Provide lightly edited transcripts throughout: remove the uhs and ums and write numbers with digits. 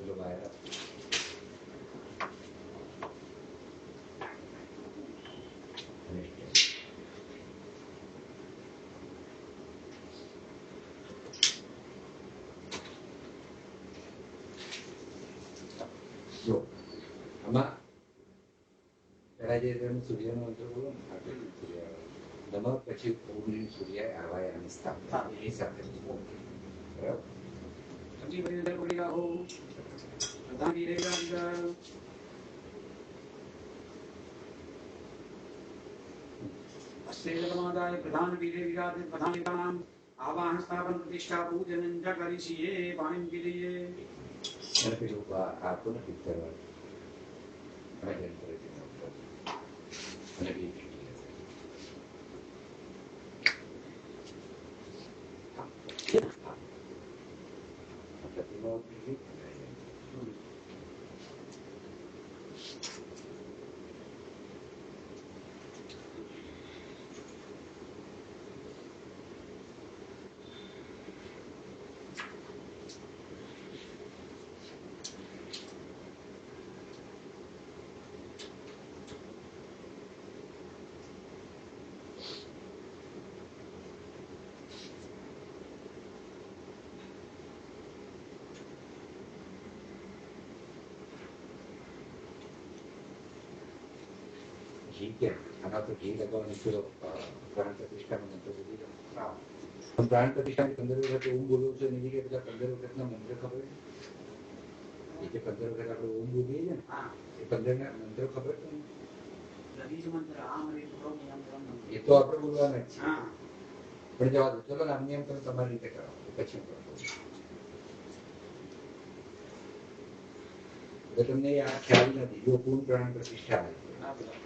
मतलब आया जो आमा પેલા જે તમે સૂર્યનો મંત્ર બોલો ને આપણે સૂર્ય નમઃ પછી ઓમ સૂર્ય આવાય અને સ્થાપના એ સાથે બરાબર સમજી પડી ગયા હો પ્રધાન રહેगा अस्तेजमादाय प्रधान वीरे विराज प्रधान नाम आवाहन स्थापन प्रतिष्ठा पूजन च करिष्ये पाणिं विलिये सर्वे लोग आपको न पितर प्रजन प्रजन नबी ठीक है आना तो ठीक है तो निकलो प्राण प्रतिष्ठा में मंत्र बोली हां हम प्राण प्रतिष्ठा के 15 वखत ओम बोलो છો ને કે બધા 15 વખતના મંત્ર ખબર છે કે 15 વખત આપણે ઓમ બોલીએ ને હા એ 15 ના મંત્ર ખબર છે રવિજ મંત્ર આમ રે પ્રોમ યમ એ તો આપણે બોલવાના છે હા પણ જવા દો ચલો નામ નિયમ તમે તમારી રીતે કરો પછી તો તમને આ ખ્યાલ નથી જો પૂર્ણ પ્રાણ પ્રતિષ્ઠા છે આપણે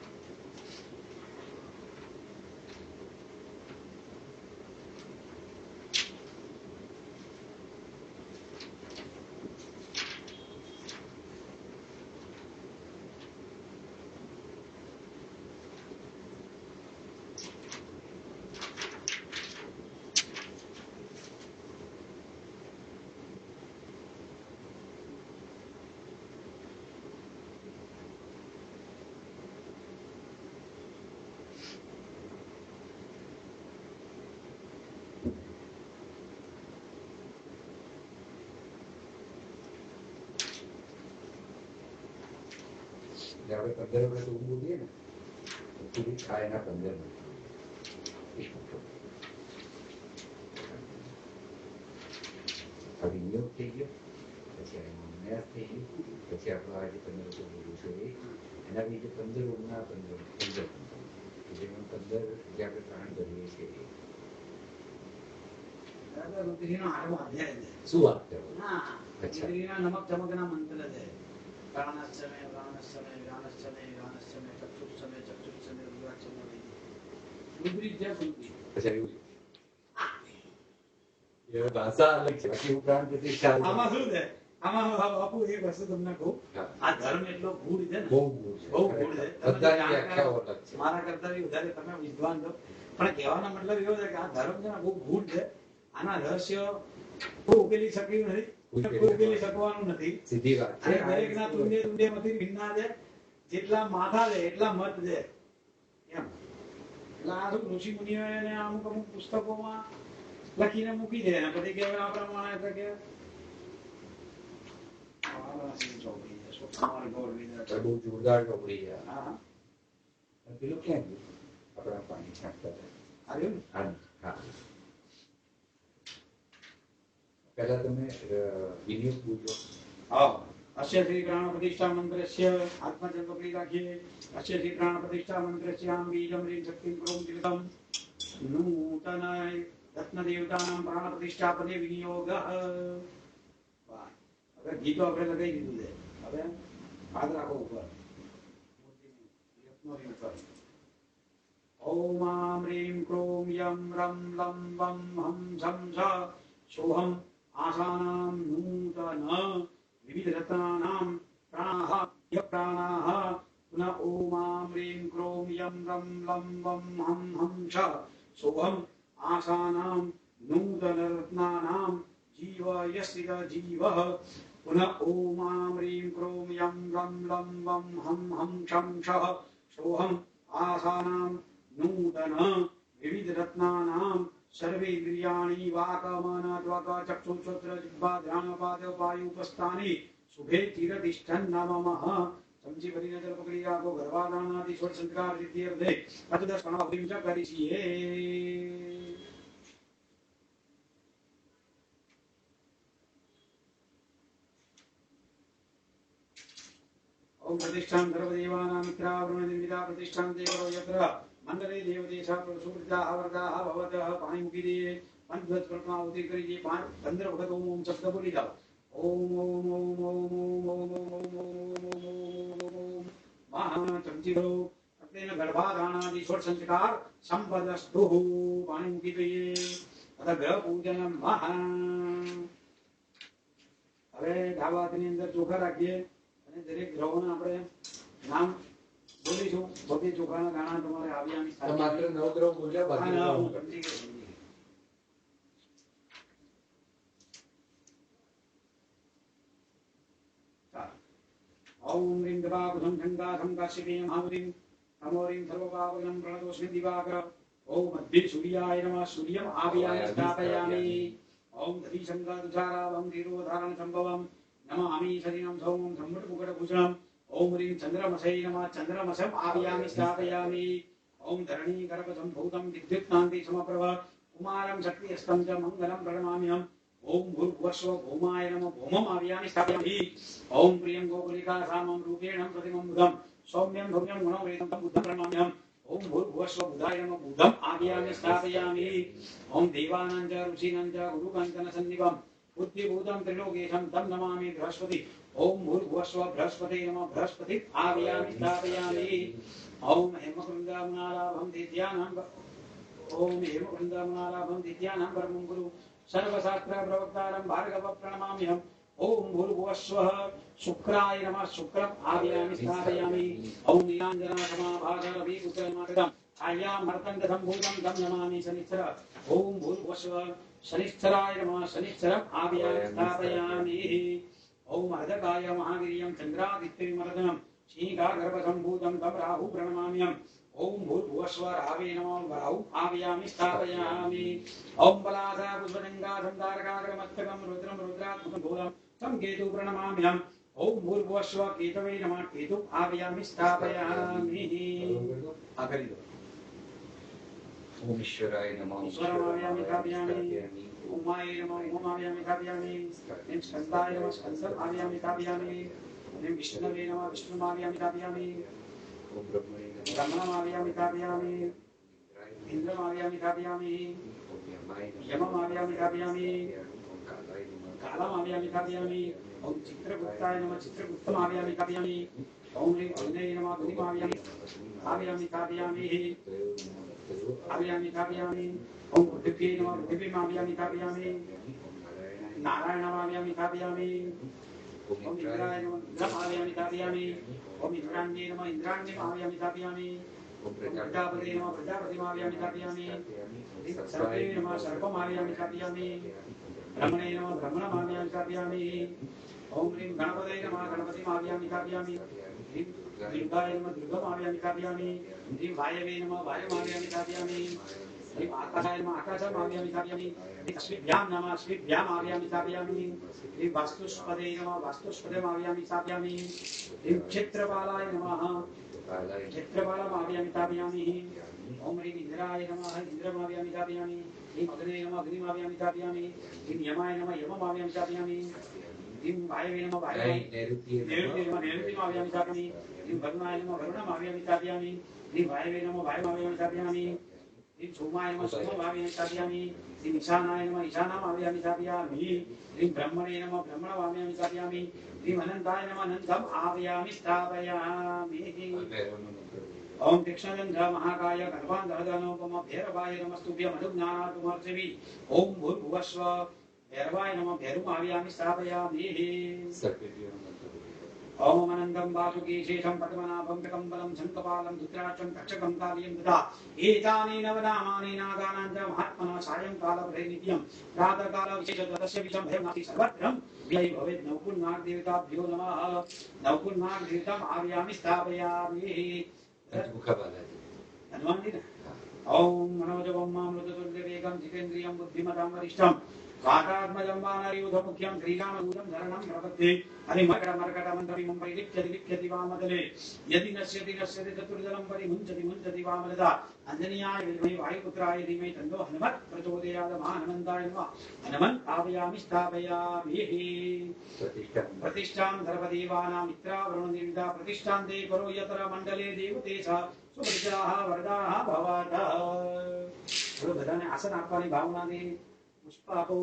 15 વખત ઊંઘ બોલીએ ને પૂરી થાય એના 15 મિનિટ હવે નિયોગ થઈ ગયો પછી અન્યાસ થઈ ગયું પછી આપણું આજે 15 વખત બોલું છું એના બીજે 15 ઊંઘના 15 જેમાં 15 જે આપણે પ્રાણ કરીએ છીએ રુદ્રીનો 8મો અધ્યાય છે શું વાત કરો હા રુદ્રીના નમક ચમકના મંત્ર છે प्राणश्चमे प्राणश्चमे ज्ञानश्चमे ज्ञानश्चमे चक्षुश्चमे चक्षुश्चमे रुद्राश्चमे रुद्री જ્યાં સુધી અચ્છા એવું એ ભાષા અલગ છે બાકી હું પ્રાણ પ્રતિષ્ઠા આમાં શું છે આમાં બાપુ એક વસ્તુ તમને કહું આ ધર્મ એટલો ગૂઢ છે ને બહુ ગૂઢ છે બધાની વ્યાખ્યાઓ અલગ છે મારા કરતા વધારે તમે વિદ્વાન છો પણ કહેવાનો મતલબ એવો છે કે આ ધર્મ છે ને બહુ ગૂઢ છે આના રહસ્ય બહુ ઉકેલી શક્યું નથી ઉકેલી શકવાનું નથી સીધી વાત છે દરેક ના તુંડે માંથી ભિન્ના છે જેટલા માથા છે એટલા મત છે એમ એટલે આ શું ઋષિ મુનિઓ એને અમુક અમુક પુસ્તકોમાં લખીને મૂકી દે અને પછી કે આ પ્રમાણે એટલે કે બહુ જોરદાર ચોપડી છે હા પેલું ક્યાં ગયું આપણા પાણી છાંટતા આવ્યું ને હા पहला तुम्हें विनियोग पूछो हाँ अस्य श्री प्राण प्रतिष्ठा मंत्रस्य आत्मचंद्रपली राखिए अस्य श्री प्राण प्रतिष्ठा मंत्रस्य आम बीजम ह्रीं शक्तिं क्रोम तिलकम नूतनाय रत्न देवतानां प्राण प्रतिष्ठा पदे विनियोगः वाह હવે ગીતો આપણે લગાઈ દીધું છે હવે હાથ રાખો ઉપર યત્નો રી ઉપર ઓમ આમ રીમ ક્રોમ યમ રમ લમ વમ હમ ઝમ ઝ સોહમ आसानां नूतन विविध रत्नानां प्राणाः य प्राणाः पुनः ओम आं ह्रीं क्रोम यं रं लं वं हं हं च सोहम आसानां नूतन रत्नानां जीव यस्थित जीवः पुनः ॐ आं ह्रीं क्रों यं लं लं वं हं हं क्षं क्षः सोऽहम् आसानां नूतन विविधरत्नानां सर्वेन्द्रियाणि वाकमनत्वकचक्षुश्रोत्र जिह्वा घ्राणपादपायुपस्थानि शुभे चिरतिष्ठन् नमः समझी भरी नजर पकड़ी आपको गर्भाधानादि षोडश संस्कार सिद्ध्यर्थे अतुदर्शनाहुतिं च करिष्ये। ओम प्रतिष्ठां सर्वदेवानां मित्रावरुणनिर्मिता प्रतिष्ठां देवो यत्र मंडले देवदेशा प्रसुवृता आवर्ताः भवतः पाणिमुखिदेये पंचवत्सर्माहुति करिये पंद्रह भगत ओम शब्द बोली जाओ ओम ओम ओम ओम ओम ओम ओम महाचंचिरो अतेन गर्भाधानादि षोडश संस्कार संपदस्तु पाणिमुखिदेये अतः ग्रह पूजनम महा હવે ધાબાની અંદર ચોખા રાખીએ અને દરેક ગ્રહોના આપણે નામ બોલીશું બધી ચોખાના દાણા તમારે આવ્યાની સાથે માત્ર 9 ગ્રહ બોલ્યા બાકી હું સમજી ગયો ओम ह्रीं गवाकुधं गंगाधं काश्यपेयं हामुदिं तमोरिं सर्वपावनं प्रणतोऽस्मि दिवाकर ओम मध्ये सूर्याय नमः सूर्यम् आवियामि स्थापयामि ओम धीशंकादुचारावं धीरोधारण संभवं नमामि शरीरं सौम्यं सम्मुखमुखभूषणम् ओम ह्रीं चंद्रमसै नमः चंद्रमसम् आवियामि स्थापयामि ओम धरणी गर्भसम्भूतं विद्युत्कान्ति समप्रभ कुमारं शक्तिहस्तं च मङ्गलं प्रणमाम्यहम् ओम भूर्भुवस्व भौमाय नमः भौमम् आवियामि स्थापयामि ओम प्रियं गोकुलिका सामं रूपेण प्रतिमं बुधं सौम्यं भव्यं गुणोपेतं बुद्धं प्रणमाम्यहम् ओम भूर्भुवस्व बुधाय नमः बुधम् आवियामि स्थापयामि ओम देवानां च ऋषीणां च गुरुकाञ्चन सन्निभं बुद्धिभूतं त्रिलोकेशं तं नमामि बृहस्पति ओम भूर्भुवस्व बृहस्पते नमः बृहस्पतिम् आवियामि स्थापयामि ओम हेमकुण्डमनालाभं दिव्यानां ओम हेमकुण्डमनालाभं दिव्यानां परमं गुरु सर्वशास्त्र प्रवक्तारं भार्गव प्रणमाम्यहम् ओम भूर्भुवस्वः शुक्राय नमः शुक्रम् आवियामि स्थापयामि ओम नीलाञ्जनसमाभासरविपुत्रमाकृतम् आयां मर्तण्डसम्भूतं तं नमामि शनिश्चर ओम भूर्भुवस्वः शनिश्चराय नमः शनिश्चरम् आवियामि स्थापयामि ओम अर्धकाय महावीर्यं चन्द्रादित्यविमर्दनं श्रीकागर्भसम्भूतं तं राहु प्रणमाम्यहम् ओम भूर्भुवस्व रावे नमः राहु आवियामि स्थापयामि ओम बलासा पुष्पजंगाधं तारकाग्रमस्तकं रुद्रं रुद्रात्मकं भूलं तं केतु प्रणमाम्यहम् ओम भूर्भुवस्व केतवे नमः केतु आवियामि स्थापयामि आखरी दो ओम ईश्वराय नमः ईश्वरम् आवियामि स्थापयामि उमाय नमः उमम् आवियामि स्थापयामि ओम स्कन्दाय नमः स्कन्दम् आवियामि स्थापयामि ओम विष्णवे नमः विष्णुम् आवियामि स्थापयामि ओम ब्रह्मणे ब्रह्मणम् आवियामि स्थापयामि इंद्रम् आवियामि स्थापयामि यमम् आवियामि स्थापयामि कालम् आवियामि स्थापयामि ओम चित्रगुप्ताय नमः चित्रगुप्तम् आवियामि स्थापयामि ओम ह्रीं अग्नये नमः अग्निम् आवियामि स्थापयामि ओम पृथिव्यै नमः पृथिवीम् आवियामि स्थापयामि नारायणम् आवियामि स्थापयामि ओम इंद्राय नमः इंद्रम् आवियामि स्थापयामि ओम इंद्राण्ये नमः इंद्राण्यम् आवियामि स्थापयामि ओम प्रजापतये नमः प्रजापतिम् आवियामि स्थापयामि सर्वे नमः सर्वम् आवियामि स्थापयामि ब्रह्मणे नमः ब्रह्मणम् आवियामि स्थापयामि ओम ह्रीं गणपतये नमः गणपतिम् आवियामि स्थापयामि ह्रीं दुर्गाय नमः दुर्गम् आवियामि स्थापयामि ह्रीं वायवे नमः वायुम् आवियामि स्थापयामि ह्रीं आकाशाय नमः आकाशम् आवियामि स्थापयामि ह्रीं अश्विभ्यां नमः अश्विभ्याम् आवियामि स्थापयामि ह्रीं वास्तुस्पदे नमः वास्तुस्पदम् आवियामि स्थापयामि ह्रीं क्षेत्रपालाय नमः क्षेत्रपालम् आवियामि स्थापयामि ओम ह्रीं इंद्राय नमः इंद्रम् आवियामि स्थापयामि ह्रीं अग्नये नमः अग्निम् आवियामि स्थापयामि ह्रीं यमाय नमः यमम् आवियामि स्थापयामि ह्रीं वायवे नमः वायुम् नैऋत्यम् आवियामि स्थापयामि ह्रीं वरुणाय नमः वरुणम् आवियामि स्थापयामि ह्रीं वायवे नमः वायुम् आवियामि स्थापयामि ह्रीं सोमाय नमः सोमम् आवियामि स्थापयामि ह्रीं ईशानाय नमः ईशानम् आवियामि स्थापयामि ह्रीं ब्रह्मणे नमः ब्रह्मणम् आवियामि स्थापयामि ह्रीं अनन्ताय नमः अनन्तम् आवियामि स्थापयामि ओम तीक्ष्णदंड महाकाय गर्भान्धरदानोपम भैरवाय नमस्तुभ्यं मधुज्ञानातुमर्चवि ओम भूर्भुवस्व भैरवाय नमः भैरुम् आवियामि स्थापयामि ओम अनंतं वासुकी शेषं पद्मनाभं कम्बलं शङ्खपालं धृतराष्ट्रं तक्षकं कालियं तथा एतानि नवनामानि नागानां च महात्मना सायंकालभृते नित्यं प्रातःकाल विशेषतस्य विषं भयं नास्ति सर्वत्रं विजयी भवेत्। नवकुलनाग देवताभ्यो नमः। नवकुलनाग देवताम् आर्यामि स्थापयामि। हनुमान जी ओम मनोजवं मामृततुल्यवेगं जितेन्द्रियं बुद्धिमतां वरिष्ठं वातात्मजं वानरयूथमुख्यं श्रीरामदूतं शरणं प्रपद्ये। हरिमर्कटमर्कटमन्त्रमिमं परिलिप्यति वामदले यदि नश्यति चतुर्दलं परिमुञ्चति मुञ्चति वामदता अञ्जनीयाय विद्महे वायुपुत्राय धीमहि तन्नो हनुमत् प्रचोदयात्। हनुमन्ताय नमः। हनुमन्तापयामि स्थापयामि। प्रतिष्ठां सर्वदेवानां मित्रावरुणनिर्मिता प्रतिष्ठां ते करो यत्र मण्डले देवते सा सुप्रजाः वरदाः भवतः। बोलो बधाने आसन आपવાની ભાવનાને પુષ્પ આપો।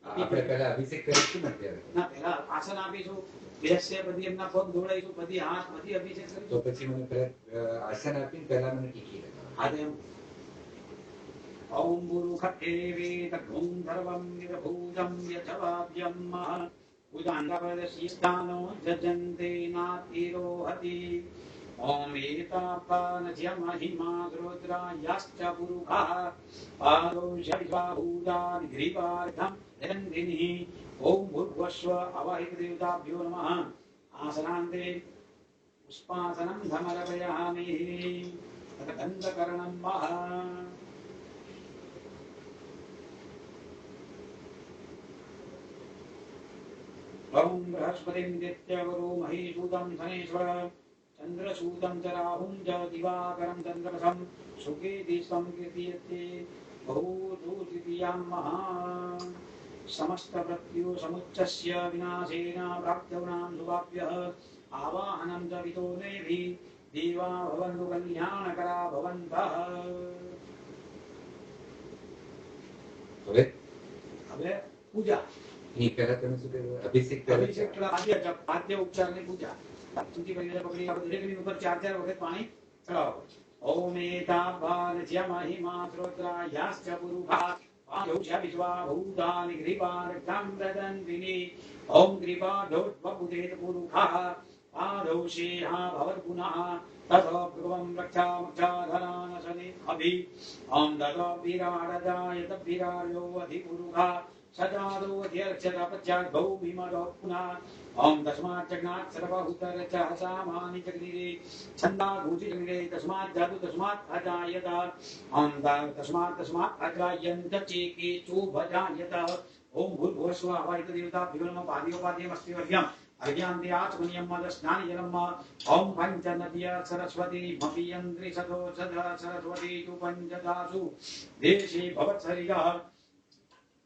આપણે પહેલા અભિષેક કરીશું ને ત્યારે ના પહેલા આસન આપીશું બેસશે બધી એમના પગ દોડાઈશું બધી હાથ બધી અભિષેક કરીશું તો પછી મને આસન આપીને પહેલા મને ટીકી લગાવો। હા તેમ ओम गुरुखटे वेदघुं सर्वं निरभूतं यथवाद्यं उदान्तपदशीस्थानो जजन्ते नातिरोहति। ओम एतापानस्य महिमा रुद्रायाश्च पुरुषः पादौषधिबाहुदानि ग्रीवार्थं निरन्दिनिः। ओम भूर्भुवस्व अवहितदेवताभ्यो नमः। आसनान्ते पुष्पासनं समर्पयामि। गन्धकर्णं महा ओम बृहस्पतिं दित्यवरो महीसूतं शनेश्वर चंद्रसूतं च राहुं च दिवाकरं चन्द्रमसं सुकेतिस्तं कीर्तयते बहुदूतियां महा। समस्तप्रत्यो समुच्चस्य विनाशेन प्राप्तवनां सुभाभ्यः आवाहनं च वितो नेभि देवा भवन्तु कल्याणकरा भवन्तः। હવે પૂજા ની પહેલા તમે શું કર્યું? અભિષેક આદ્ય ઉપચારની પૂજા तुमची पहिल्या पकडी दरेकની ઉપર 4-4 વખત પાણી ચડાવો। ओम एतावानस्य महिमा श्रोत्रायाश्च पुरुषः पादौष विश्वा भूतानि ग्रीवार्थं ददन्तिनि। ओम ग्रीवाढोत्वबुधेत पुरुषः पादौषेह भवत्पुनः ततो भगवं रक्षामक्षाधरानशने अभि। ओम दतो विराडदायत विरायो अधिपुरुषः सजादो अध्यक्षतपश्चात् भौमिमरो पुनः। ओम तस्मात् जगन्नाथ सर्वभूतर च सामानि जगनिरे छन्दाघूचिरे तस्मात् जातु तस्मात् अजायत। ओम तस्मात् अजायन्त चेके चोभजायत। ओम भूर्भुवस्व अवहितदेवताभ्यो नमः। पाद्योपाद्यमस्ति वर्ग्यम् अर्घ्यान्ते आचमनीयं मदस्नानिजलम्। ओम पञ्चनद्य सरस्वती मपीयन्त्रि सदो सदा सरस्वती तु पञ्चदासु देशे भवत्सरिगः।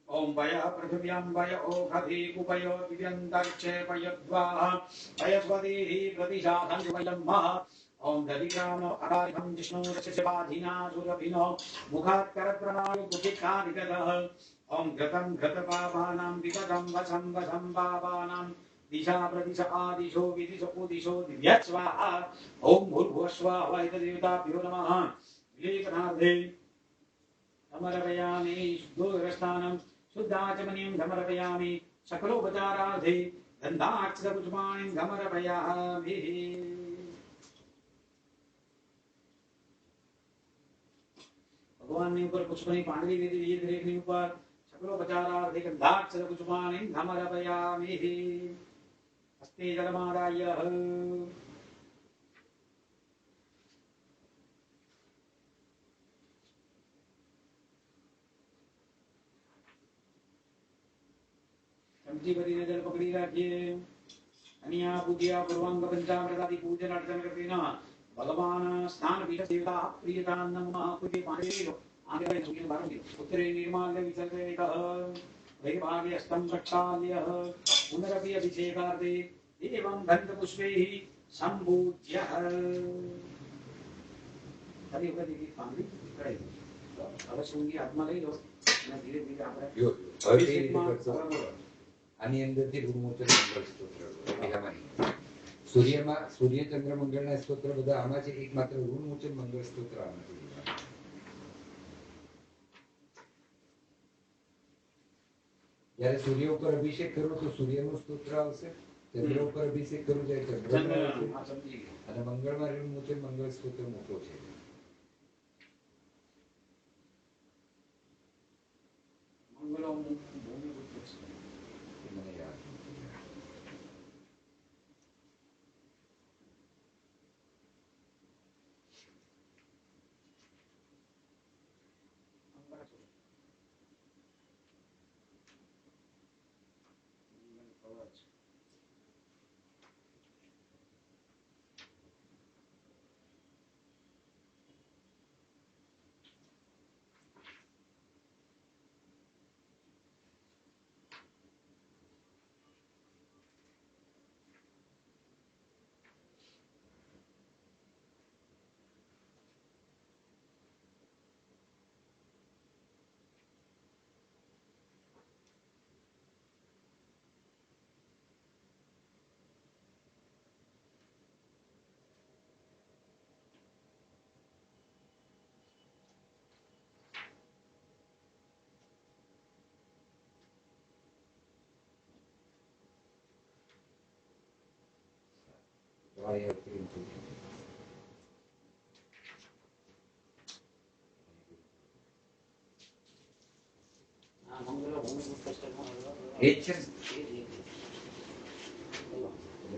ओम वय पृथिव्यां वय ओखधि कुपयो दिव्यन्तर्क्षेपयद्वाः वयस्वतीः प्रतिशाधन्वयम्। ओम दधिग्राम अकारिकं जिष्णुरशिशिवाधिना सुरभिनो मुखात् करप्रणायो कुटिकादिगतः। ओम घृतं घृतपापानां विगतं वसं वसं पापानां दिशा प्रदिश आदिशो विदिशो उदिशो दिव्यस्वाहा। ओम भूर्भुवस्व अवहितदेवताभ्यो नमः। विलेपनार्थे समर्पयामि शुद्धोदकस्थानं शुद्धाचमनीं समर्पयामि। सकलोपचारार्थे गन्धाक्षतपुष्पाणिं समर्पयामि। भगवानની ઉપર પુષ્પની પાંડવી વિધિ દરેકની ઉપર सकलोपचारार्थे गन्धाक्षतपुष्पाणिं समर्पयामि। हस्ते जलमादाय चमची भरीने जल पकड़ी રાખીએ। અનિયા પૂજ્યા પૂર્વાંગ પંચામૃતાદિ પૂજન અર્ચન કરતીના ભગવાન સ્નાન પીઠ દેવતા પ્રિયતા નમઃ પૂજ્ય પાંડવેયો આગે સુખી બારંગી ઉત્તરે નિર્માલ્ય વિસર્જિતઃ વૈભાગે સ્તંભ પ્રક્ષાલ્યઃ પુનરપि અભિષેકાર્થે एवं गन्धपुष्पैः सम्पूज्यः। हरि वदति की पांडी करे હવે સુંગી હાથમાં લઈ લો અને ધીરે ધીરે આપણે આની અંદરથી રૂમોચન મંગળ સ્તોત્ર સૂર્યમાં સૂર્ય ચંદ્ર મંગળના સ્તોત્ર બધા આમાં છે। એકમાત્ર રૂમોચન મંગળ સ્તોત્ર આમાંથી લીધા। જ્યારે સૂર્ય ઉપર અભિષેક કરો તો સૂર્યનું સ્તોત્ર આવશે, ચંદ્ર ઉપર અભિષેક કરો ત્યારે ચંદ્રનું આવશે, અને મંગળમાં ઋણ મૂચન મંગળ સ્તોત્ર મૂકો છે. મને યાદ નથી.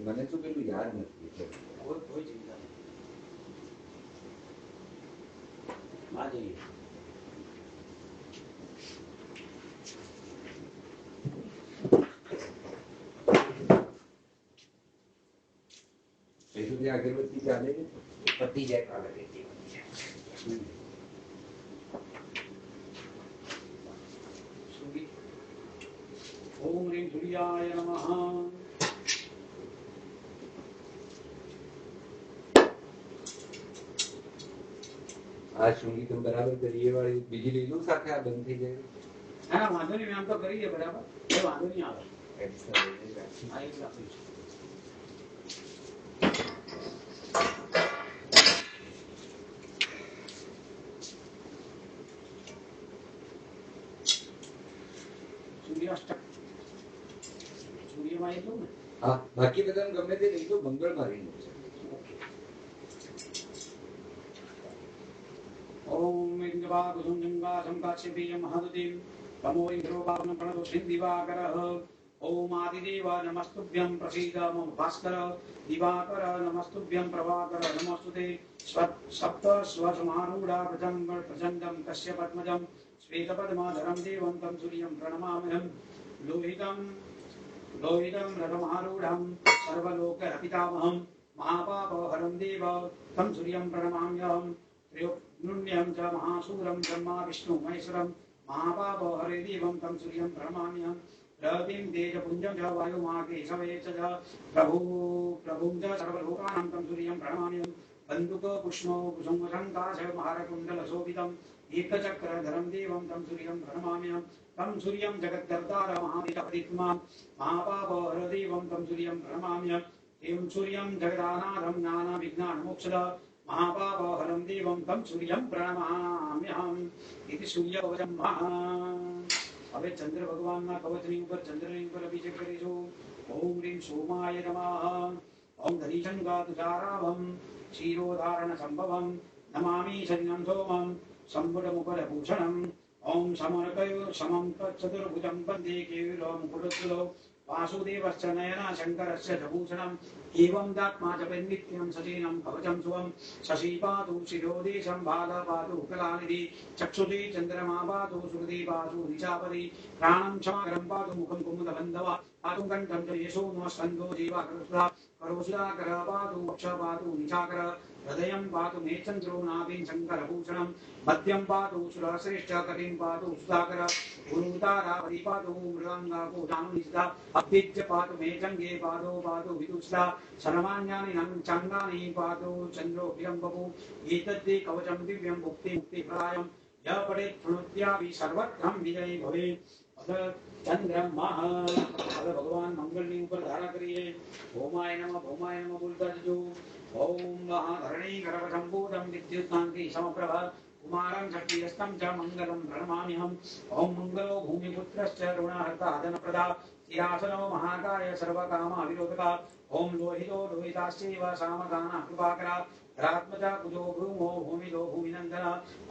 મને તો પેલું યાદ નથી. કોઈ ચિંતા નહીં. અગરબત્તી ચાલે પતી જાય કાલે. ओम ह्रीं सूर्याय नमः. આ શુંગી તમે બરાબર કરીએ વાળી બીજી લીલું સાથે આ બંધ થઈ જાય. હા વાંધો નહીં, આમ તો કરીએ બરાબર, એ વાંધો નહીં આવે. સૂર્યમાં એટલું ને. હા, બાકી બધા ગમે તે લઈ લો, મંગળમાં રહીને છે. ओम इंद्रवा कुसुमजंगा संकाश्यपीय महादुतिम तमो इंद्रोपावनं प्रणतो सिंदिवाकरः. ओम आदिदेव नमस्तुभ्यं प्रसीद मम भास्कर. दिवाकर नमस्तुभ्यं प्रभाकर नमस्तुते. सप्त स्वसमारूढा प्रचंडं कस्य पद्मजं श्वेतपद्माधरं देवं तं सूर्यं प्रणमाम्यहं. लोहितं रथमारूढं सर्वलोकपितामहं महापापहरं देव तं सूर्यं प्रणमाम्यहं. नुण्यं च महाशूरं ब्रह्मा विष्णु महेश्वरं महापापहरे देवं तं सूर्यं प्रणमाम्यहं. रविं तेजपुञ्जं च वायुमाकेशवे च प्रभुं च सर्वलोकानां तं सूर्यं प्रणमाम्यहं. बन्धुकपुष्णो कुसुमशङ्काश महारकुण्डलशोभितम् एकचक्रधरं देवं तं सूर्यं प्रणमाम्यहं. तं सूर्यं जगद्धर्तार महादेवपतित्मा महापापहरदेवं तं सूर्यं प्रणमाम्यहं. एं सूर्यं जगदानाथं ज्ञानविज्ञानमोक्षद महापापहरं देवं तं सूर्यं प्रणमाम्यहम्. इति सूर्यकवचं महा. હવે ચંદ્ર ભગવાનના કવચની ઉપર ચંદ્રની ઉપર અભિષેક કરીશું. ઓમ હ્રીં સોમાય નમઃ. ઓમ ધરીશંકા તુષારાભમ ક્ષીરોધારણ સંભવમ નમામિ શરીરં સોમમ સંબુડમુપરભૂષણમ. ઓમ સમર્કયો સમં તચ્ચતુર્ભુજં વંદે કેયુરો મુકુટસ્થુલો वासुदेवश्च नयना शंकरस्य च भूषणम्. एवं दात्मा च नित्यं सचीनं कवचं शुभं. शशी पातु शिरोदेशं भागा पातु कलानिधि. चक्षुषी चन्द्रमा पातु सुहृदि पातु निशापदि. प्राणं क्षमाकरं पातु मुखं कुमुदबन्धव पातु कण्ठं च येषो नमस्कन्दो जीवाकरसुधा. करोसुधाकर पातु वक्ष पातु निशाकर. हृदयं पातु मे चन्द्रो नाभिं शङ्करभूषणं. मध्यं पातु सुरश्रेष्ठ कटिं पातु सुधाकर. गुरुतारावति पातु मृदङ्गाको जानुनिष्ठा. अभ्युज्य पातु मे जङ्गे पादो पातु विदुष्टा. सर्वाण्यानि चण्डानि पातु चन्द्रोऽभ्यं बभू. एतद्धि कवचं दिव्यं मुक्तिप्रदायं. यः पठेत् शृणोत्यापि सर्वत्रं विजयी भवेत्. चंद्रमा હવે ભગવાન મંગળની ઉપર ધારા કરીએ. ભૌમાય નમઃ બોલતા જજો. ઓમ મહાધરણી ગર્ભસંભૂતમ વિદ્યુત્કાંતિ સમપ્રભ कुमारं शक्तियस्तं च मङ्गलं प्रणमाम्यहम् ॐ मङ्गलो भूमिपुत्रश्च ऋणहर्ता धनप्रदा सिंहासनो महाकाय सर्वकामाविरोधका ॐ लोहितो लोहिताश्चैव सामगानः कृपाकरा रात्मजा कुजो भूमो भूमिदो भूमिनन्दन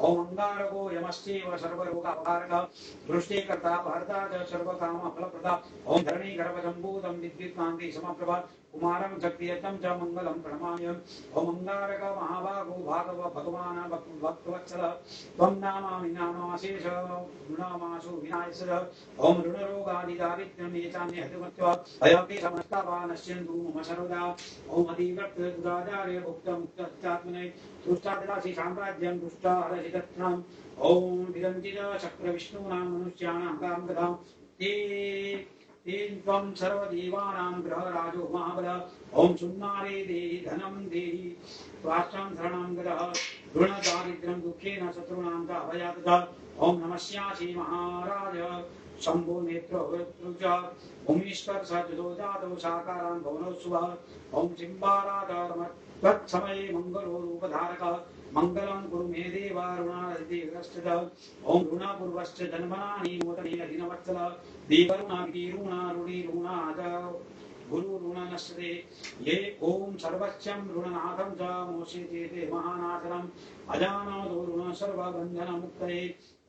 ॐ अङ्गारको यमश्चैव सर्वरोगापहारकः दृष्टिकर्ता भर्ता च सर्वकामफलप्रदा ॐ धरणीगर्भजम्बूतं विद्युत्कान्ति समप्रभा कुमारं शक्तियतं च मङ्गलं प्रणमाम्यहम् ॐ अङ्गारक महाभागो भागव भगवान् भक्तवत्सल त्वं नामामि नामाशेष ऋणामाशु विनायसद ॐ ऋणरोगादिदारिद्र्यं ये चान्यहतमत्वा अयपि समस्तावा नश्यन्तु मम सर्वदा ॐ अधिवक्तुदाचार्य भुक्तमुक्तचात्मने दुष्टाददासि साम्राज्यं दुष्टाहरसितत्नाम् ॐ विदन्तिज चक्रविष्णूनां मनुष्याणां कां कथां ते त्वं सर्वदेवानां ग्रहराजो महाबल ॐ सुन्नारे देहि धनं देहि स्वास्थ्यं शरणं गतः ऋणदारिद्र्यं दुःखेन शत्रूणां च अभयातः ॐ नमस्यासि महाराज शम्भो नेत्रो च भूमीश्वर सजो जातो साकारां भवनोत्सवः ॐ सिंहाराधर्मत्वत्समये मङ्गलो रूपधारकः मङ्गलं कुरु मे देव ऋणादिग्रस्तः ॐ ऋणपूर्वश्च जन्मनानि नूतनेन दिनवत्सल देवऋणागिरुणारुणिरुणाद गुरुरुणनश्यते ये ॐ सर्वस्यं ऋणनाथं च मोक्षेते महानाथनम् अजानतो ऋण सर्वबन्धनमुक्तये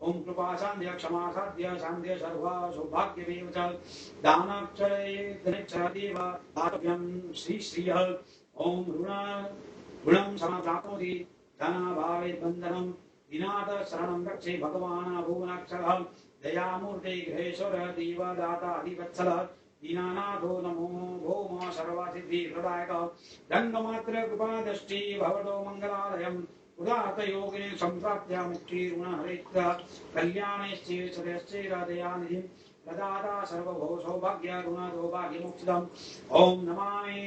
ॐ कृपासान्ध्य क्षमासाध्य सान्ध्य सर्व सौभाग्यमेव च दानाक्षरये धनेक्षरदेव दातव्यं श्रीश्रियः ॐ ऋणं समाप्नोति धनाभावे बन्धनं विनाथ शरणं रक्षे भगवान् भुवनाक्षरः दयामूर्ते गृहेश्वर देवदाता अधिवत्सलः दीनानाथो नमो भौम सर्वसिद्धिप्रदायक रङ्गमात्र कृपादृष्टि भवतो मङ्गलालयम् उदात्तयोगिने सम्प्राप्य मुक्तिरुणहरेत्र कल्याणेश्चेश्वरश्चैरदयानिधिं प्रदाता सर्वभो सौभाग्य ऋणसौभाग्यमुक्तिदम् ॐ नमामि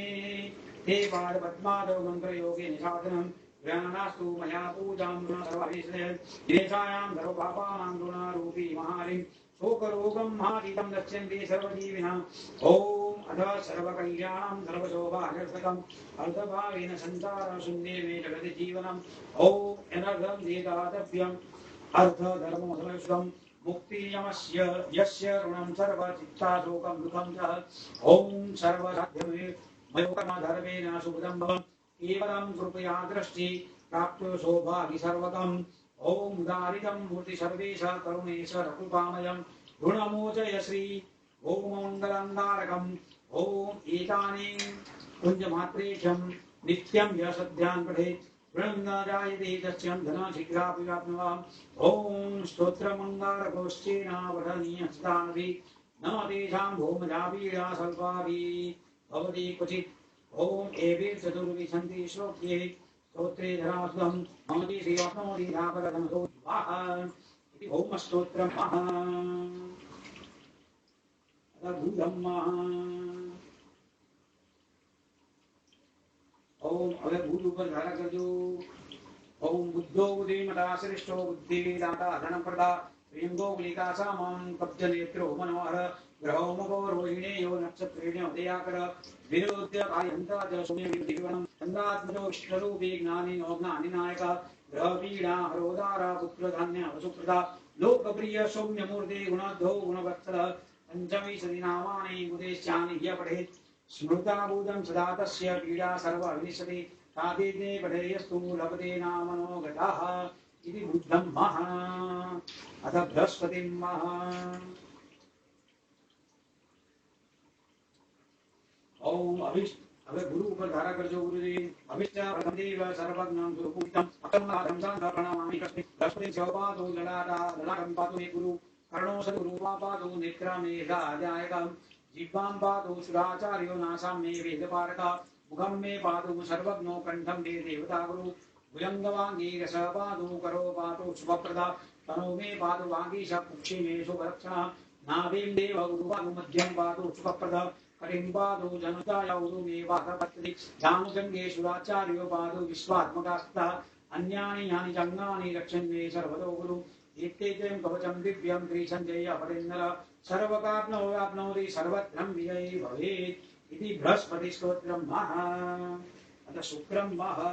ते पादपद्मादौ मन्त्रयोगे निसाधनम् ज्ञानास्तु मया पूजां सर्वविषयां सर्वपापानां ऋणारूपी महारिं शोकरोगं महातीतं गच्छन्ति सर्वजीविनाम् ॐ अथ सर्वकल्याणं सर्वशोभाहर्षकम् अर्धभावेन संसारशून्ये मे जगति जीवनम् ॐ अनर्धं देदातव्यम् अर्थधर्मो सर्वशुद्धं मुक्तियमस्य यस्य ऋणं सर्वचित्ताशोकं दुःखं च ॐ सर्वसाध्यमे मयोकर्मधर्मेण शुभदं भवम् केवलं कृपया दृष्टि प्राप्तो सौभाग्य सर्वकम् ॐ उदारितं मूर्ति सर्वेश करुणेश कृपामयं ऋणमोचय श्री ॐ मङ्गलङ्गारकम् ॐ एतानि कुञ्जमात्रेभ्यं नित्यं यशध्यान् पठेत् ऋणं न जायते तस्यं धनं शीघ्रापि प्राप्नुवान् ॐ स्तोत्रमङ्गारकोश्चेन पठनीयस्तानपि न तेषां भौमजापीडा स्वल्पापि भवति क्वचित् ॐ एवे चतुर्विंशति श्लोक्ये स्तोत्रे धरासुदं भवति श्रीवाप्नोति धापदधनसो इति भौमस्तोत्रं अदभूतं ॐ अवे भूत ऊपर धारा कर जो ॐ बुद्धो बुद्धिमता श्रेष्ठो बुद्धिदाता धनप्रदा प्रियंगो गुलिकासामां कब्जनेत्रो मनोहर ग्रहो मगो रोहिणेयो नक्षत्रेण्यो दयाकर विरोध्य कायन्ता च सुमेविधिवनं चन्द्रात्मजो विष्णुरूपी ज्ञानिनो ज्ञानिनायक ग्रहपीडा हरोदारा पुत्रधान्य वसुप्रदा लोकप्रिय सौम्यमूर्ते गुणद्धो गुणवत्सल पञ्चमी सदी नामानि उदेश्यानि ह्य पठेत् स्मृताभूतं सदा तस्य पीडा सर्वविनिशति साधेते पठेयस्तु लभते नामनो गताः इति बुद्धं महा अथ बृहस्पतिं महा ओम अभिष्ट अबे गुरु ऊपर धारा कर जो गुरुजी अभिष्ट प्रथमदेव सर्वज्ञं गुरुपूजितं अकर्मणं संसार प्रणमामि कस्मै बृहस्पति शिवपादो ललाटं पातु मे गुरु कर्णो सद्गुरुमा पातु नेत्रा मे राजायकं जिह्वां पातु सुराचार्यो नासां मे वेदपारका मुखं मे पातु सर्वज्ञो कंठं मे देवता गुरु भुजंगवांगी रस पातु करो पातु शुभप्रदा तनो मे पातु वागीश पुक्षि मे शुभरक्षणा नाभिं देव गुरु पातु मध्यं पातु शुभप्रदा कटिंपादो जनुतायौदु मे वाहपत्रि जानुजंगे सुराचार्यो पादो विश्वात्मकास्ता अन्यानि यानि जंगानि रक्षन्मे सर्वतो गुरु एतेजं कवचं दिव्यं त्रिसंजय अपरिन्नर सर्वकाप्नोति सर्वत्रं विजयी भवेत् इति बृहस्पति स्तोत्रं महा अथ शुक्रं महा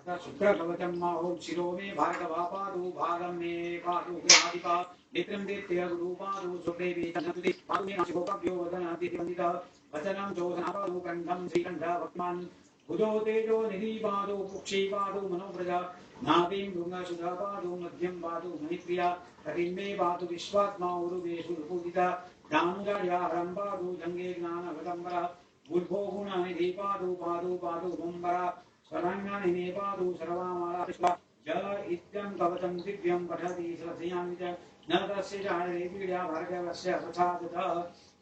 अतः शुक्रकवचं ओम शिरो मे भार्गवा पादु भागं मे पादु ग्रहाधिपा नेत्रं दीप्त्य गुरुपादु सुदेवी तन्नति पादु मे नासिकोपभ्यो वदनाति वन्दिता वचनं जोधनापादु कण्ठं श्रीकण्ठ वक्मान् भुजो तेजो निधिपादु कुक्षीपादु मनोव्रजा नाभिं भृङ्गसुधापादु मध्यं पादु मणिप्रिया कटिं मे पादु विश्वात्मा उरुवेषु पूजिता ज्ञानुजायाहरं पादु जङ्गे ज्ञानवदम्बरा बुद्भो गुणनिधि पादु पादु पादु बम्बरा स्वरङ्गानि मे पादु सर्वामाला पुष्पा जल इत्यं कवचं दिव्यं पठति श्रद्धयामि च न तस्य जायते पीडा भार्गवस्य प्रसादतः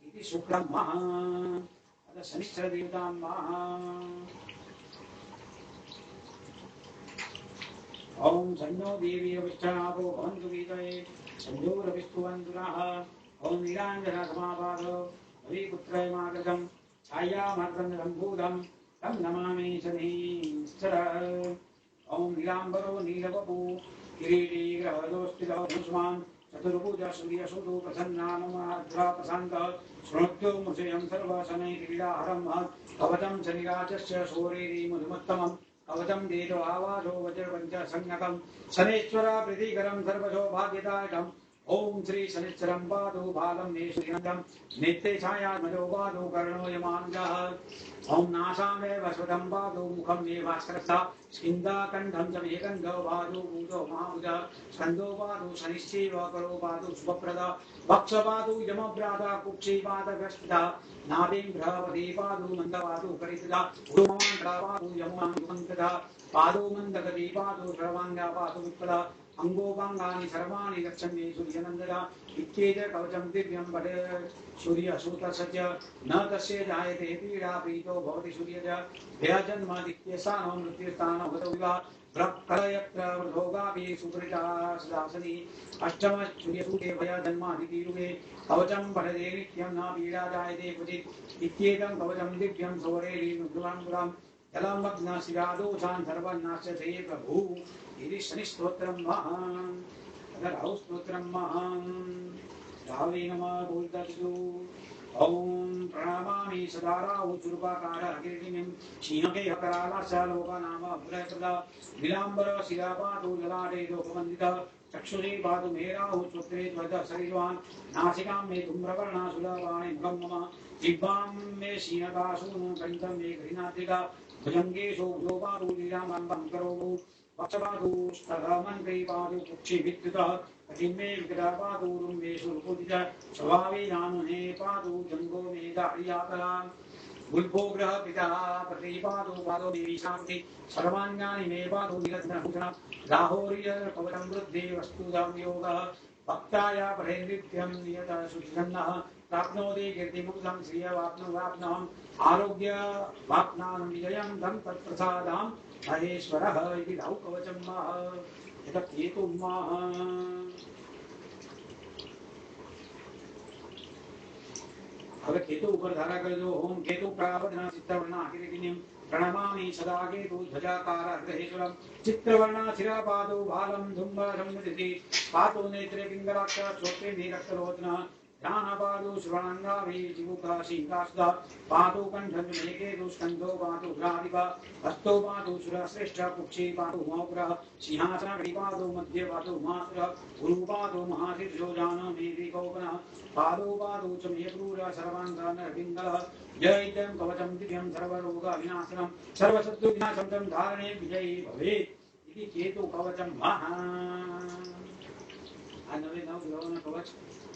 इति शुक्रं महा अतः शनिश्चरदेवतां महा ओम सन्नो देवी अविष्ठापो भवन्तु वीतये सञ्जोरविस्तुवन्तु नः ओम नीलाञ्जनसमापादो हरिपुत्राय मार्गं छायामार्गं सम्भूतं तं नमामि शनिश्चर ओम नीलाम्बरो नीलवपु किरीटी ग्रहदोस्थितः भूष्मान् चतुर्भुज सूर्यसुतो प्रसन्नाममाध्रा प्रशान्तः शृणोत्यो मुषयं सर्वशनै क्रीडाहरं कवचं शनिराजस्य शौरेरि मधुमत्तमम् कवचं देतो आवासो वज्रपञ्च संज्ञकं शनेश्वर प्रीतिकरं सर्वसौभाग्यदायकम् ओम श्री शनिश्चरं पादु बालं मे श्रीनन्दं नित्ये छायात्मजो पादु कर्णो यमानुजः ओम नासामे वसुतं पादु मुखं मे भास्करस्था स्किन्दाकण्ठं च मे गन्धो पादु भूतो महाभुजः स्कन्दो पादु शनिश्चैव करो पादु शुभप्रदा वक्षपादु यमभ्राता कुक्षीपादग्रस्थिता नाभिं बृहपति पादु मन्दपादु परितदा उरुमान्त्रा पादु यमानुमन्तदा पादु मन्दगति पादु सर्वाङ्गा पादु विप्पदा अंगोपांगानि सर्वाणि गच्छन्ति सूर्यनन्ददा इत्येत कवचं दिव्यं पठे सूर्यसूतस्य च न तस्य जायते पीडा प्रीतो भवति सूर्यज व्यजन्मादित्यसानो मृत्युस्थानो गतो विवा प्रकलयत्र वृधोगापि सुकृता सदासनि अष्टम सूर्यसूते भयजन्मादितिरुगे कवचं पठते नित्यं न पीडा जायते क्वचित् इत्येतं कवचं दिव्यं सौरेरि मृदुलाङ्कुरम् जलमग्नशिरादोषान् सर्वनाशते प्रभु इति शनिस्तोत्रं महान् राहु स्तोत्रं महान् राहवे नमः बोलतु ओम प्रणमामि सदा राहु चुरुपाकार कीर्तिमिं सिंहके करालास्य लोकानाम अभ्रयप्रदा नीलाम्बर शिरापादु ललाटे लोकवन्दितः चक्षुषे पादु मे राहु श्रोत्रे ध्वज शरीरवान् नासिकां मे धूम्रवर्णा सुलभाणि मुखं मम जिह्वां मे शीनकासूनु कण्ठं मे घृणात्रिका भुजङ्गेषु भुजोपादु लीलामम्बं करोतु पक्षपादु स्थलमन्त्रे पादु कुक्षिभित्युतः कटिं मे विकटापादु रुम्बेषु रुपुतिज स्वभावे नानुहे पादु जङ्गो मे दार्यातला गुल्भो ग्रह पिता प्रतिपादो पादो देवी शान्ति सर्वाङ्गानि मे पादो निरत्नभूषण राहोरिय कवचं वृद्धि वस्तुधां योगः भक्ताय पठेन्नित्यं नियत शुचिसन्नः प्राप्नोति कीर्तिमुक्तं श्रियवाप्नुवाप्नहम् आरोग्य वाप्नां विजयं तं तत्प्रसादां महेश्वरः इति राहु कवचं मः एतत् केतुं मः अब केतु ऊपर धारा कर दो ओम केतु प्रावधना चित्तवर्णा किरीटिनीं प्रणमामि सदा केतु ध्वजाकार ग्रहेश्वरं चित्तवर्णा शिरापादो भालं धुम्बरं पातो नेत्रे पिङ्गलाक्ष श्रोत्रे नीरक्तलोचनः ध्यानपादो श्रवणाङ्गाभि जिहुका शीकास्दा पादो कण्ठं मे केतु स्कन्धो पादो घ्राधिपा हस्तो पादो सुरश्रेष्ठ कुक्षी पादो उमापुरः सिंहासनकटिपादो मध्ये पादो उमासुरः गुरुपादो महाशीर्षो जानो मेदिकौपनः पादो पादो च मे क्रूर सर्वाङ्गानरपिङ्गलः जयितं कवचं दिव्यं सर्वरोगविनाशनं सर्वशत्रुविनाशं तं धारणे विजयी भवेत् इति केतु कवचं महा आ नवे नव ग्रहोनं कवच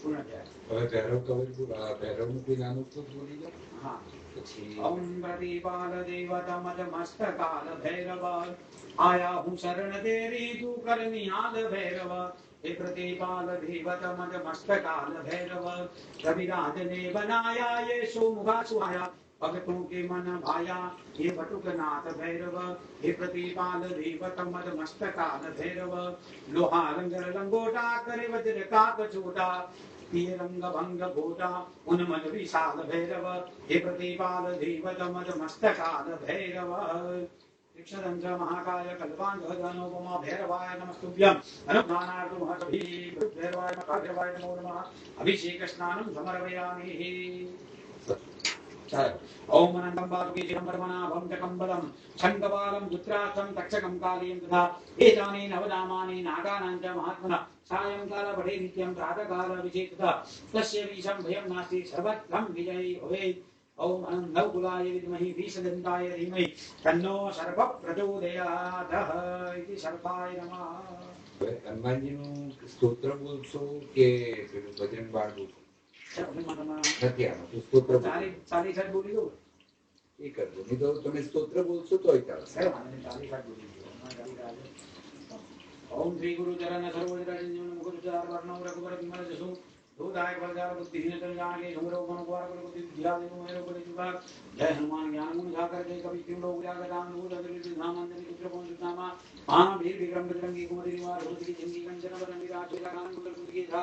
पूर्ण થયા હવે ભૈરવ કવચ ભૈરવનું કોઈ નાનું તો બોલી દો હા પછી ઓમ પ્રતિપાલ દેવતમજ મસ્તકાલ ભૈરવ આયા હું શરણ તેરી તું કરનિયાલ ભૈરવ हे प्रतिपाल देवतमज मस्तकाल भैरव रविराज ने बनाया ये सोमुखा सुहाया भक्तों के मन भाया हे बटुकनाथ भैरव हे प्रतिपाल देवतमज मस्तकाल भैरव लोहा रंगर लंगोटा करे वज्र काक छोटा ये रंग भंग घोटा उन्मज विशाल भैरव हे प्रतिपाल देवतमज मस्तकाल भैरव कृष्णदंश महाकाय कल्पांधोपमा भैरवाय नमस्तुभ्यं अनुज्ञानार्थं महतभि भैरवाय नमो नमः अभिषेक स्नानं समर्पयामि ओम अनंतं बासुकी चिरं परमनाभं च कम्बलं छन्दबालं पुत्रार्थं तक्षकं कालीं तथा एतानि नवनामानि नागानां च महात्मनः सायंकाल पठे नित्यं प्रातःकाल विचेतः तस्य विषं भयं नास्ति सर्वत्रं विजयी भवेत् ओम अनन्तकुलाय विद्महे भीषदन्ताय धीमहि तन्नो सर्वः प्रचोदयात् इति सर्पाय नमः। हनुमान जी નું સ્તોત્ર બોલશો કે બજરંગ બાણ બોલશો? નથી આમાં તો સ્તોત્ર ચાલી સાત બોલી દો એ કરજો, નહીં તો તમે સ્તોત્ર બોલશો તોય ચાલશે. ચાલી સાત બોલી દો. ओम श्री गुरु चरण सरोज रजन मुकुट चार वर्णो रघुवर विमल जसु दूधाय फलदार बुद्धिहीन तन जाने हमरो मन द्वार पर बुद्धि ध्या देनु मेरो बड़े विभाग जय हनुमान ज्ञान गुण सागर जय कवि तीन लोग जागर राम दूत अद्रित धाम अंजनी पुत्र पवन सुदामा आन वीर विक्रम बजरंगी कुमति निवार होती की जिंदगी कंचन वरण विराज का गान कुंडल कुंड की था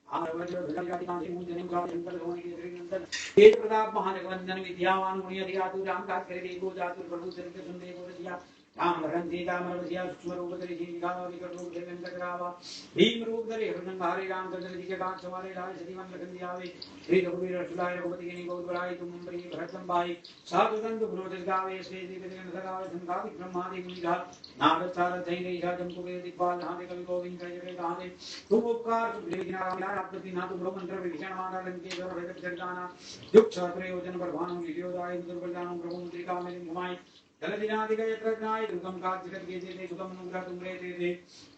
आम वज्र ध्वजा जाति कांति मूल जनेम का शंकर सोने की श्री नंदन तेज प्रताप महाजगवंदन विद्यावान गुणी अधिकातु राम काज करे देखो जातु प्रभु चरित्र सुनते बोल दिया राम भरन सीता मरवसिया सूक्ष्म रूप धरि दिखावा विकट रूप धरि अंत करावा भीम रूप धरि हृदय रामचंद्र जी के काज सवारे राज सतीवन लखन दियावे श्री रघुवीर रसुलाय रघुपति के बहुत बड़ाई तुम प्रिय भरत संभाई साधु संत गुरुदेव गावे श्री देवी देव सगावे संघाति ब्रह्मादि मुनिगा नारद सारद जय रे जम को वेद दिपाल हाथे कवि गोविंद जय जय गाने तुम उपकार सुग्रीव जी नाम आपति ना तुम मंत्र विभीषण माना लंके जोर वेद जगदाना युग सहस्र योजन प्रभानु विद्योदाय दुर्बलानु प्रभु मुद्रिका में घुमाई जलदिनादिगयत्रज्ञाय दुर्गम काज जगत के जेते सुगम अनुग्रह तुमरे तेते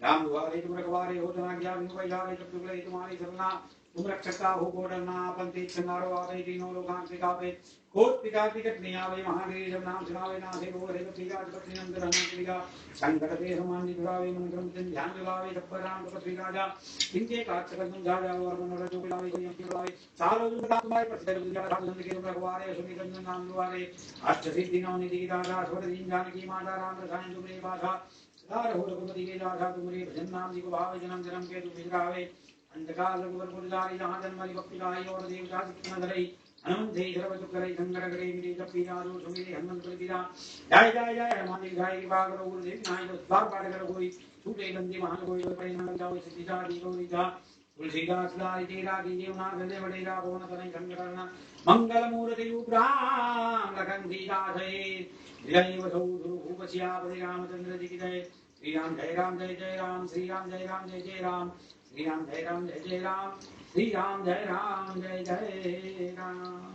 राम द्वारे तुम रखवारे हो जना ज्ञा विनु वैधारे सब तुगले तुम्हारी सरना तुम रक्षका हो कोडरना पंते संगारो आवे तीनों लोकां से कापे कोट पिता टिकट नहीं आवे महादेव जब नाम सुनावे ना से वो रे पिता पत्नी नंदन हनुमंतिका संकट ते समान निधुरावे मन क्रम दिन ध्यान लगावे सब राम पत्नी राजा इनके काज सकल तुम जा जाओ और मनोरथ जो लावे कोई अंतिम लावे सारो जो बता तुम्हारे प्रसिद्ध दुनिया का संत के तुम रखवारे सुनि कंजन नाम दुआरे अष्ट सिद्धि नौ निधि की दाता स्वर दीन जानकी माता राम रसायन तुमरे बाधा दार हो रघुपति के दाता तुमरे भजन नाम जी को भावे जन्म जन्म के तुम बिजरावे अंधकार रघुवर पुरजारी जहाँ जन्मरी भक्ति गाई और देवता कितना धरई हनुमंते सर्व दुख करे संकर करे विदे जपी जादू सुमिरे हनुमंत प्रतिदा जय जय जय हनुमान जी गाय कृपा करो गुरुदेव नाय तो बार बार करो कोई छूटे बंदी महान कोई परिणाम जाओ सिद्धि जा दी गौरी जा तुलसीदास दाई तेरा की जीवना गले बड़ेगा भवन करे संकरना मंगल मूर्ति उपराम लखन सीता जय जय वसु उपसिया पति रामचंद्र जी की जय श्री राम जय राम जय जय राम श्री राम जय राम जय जय राम श्री राम जय राम जय जय राम श्री राम जय जय राम.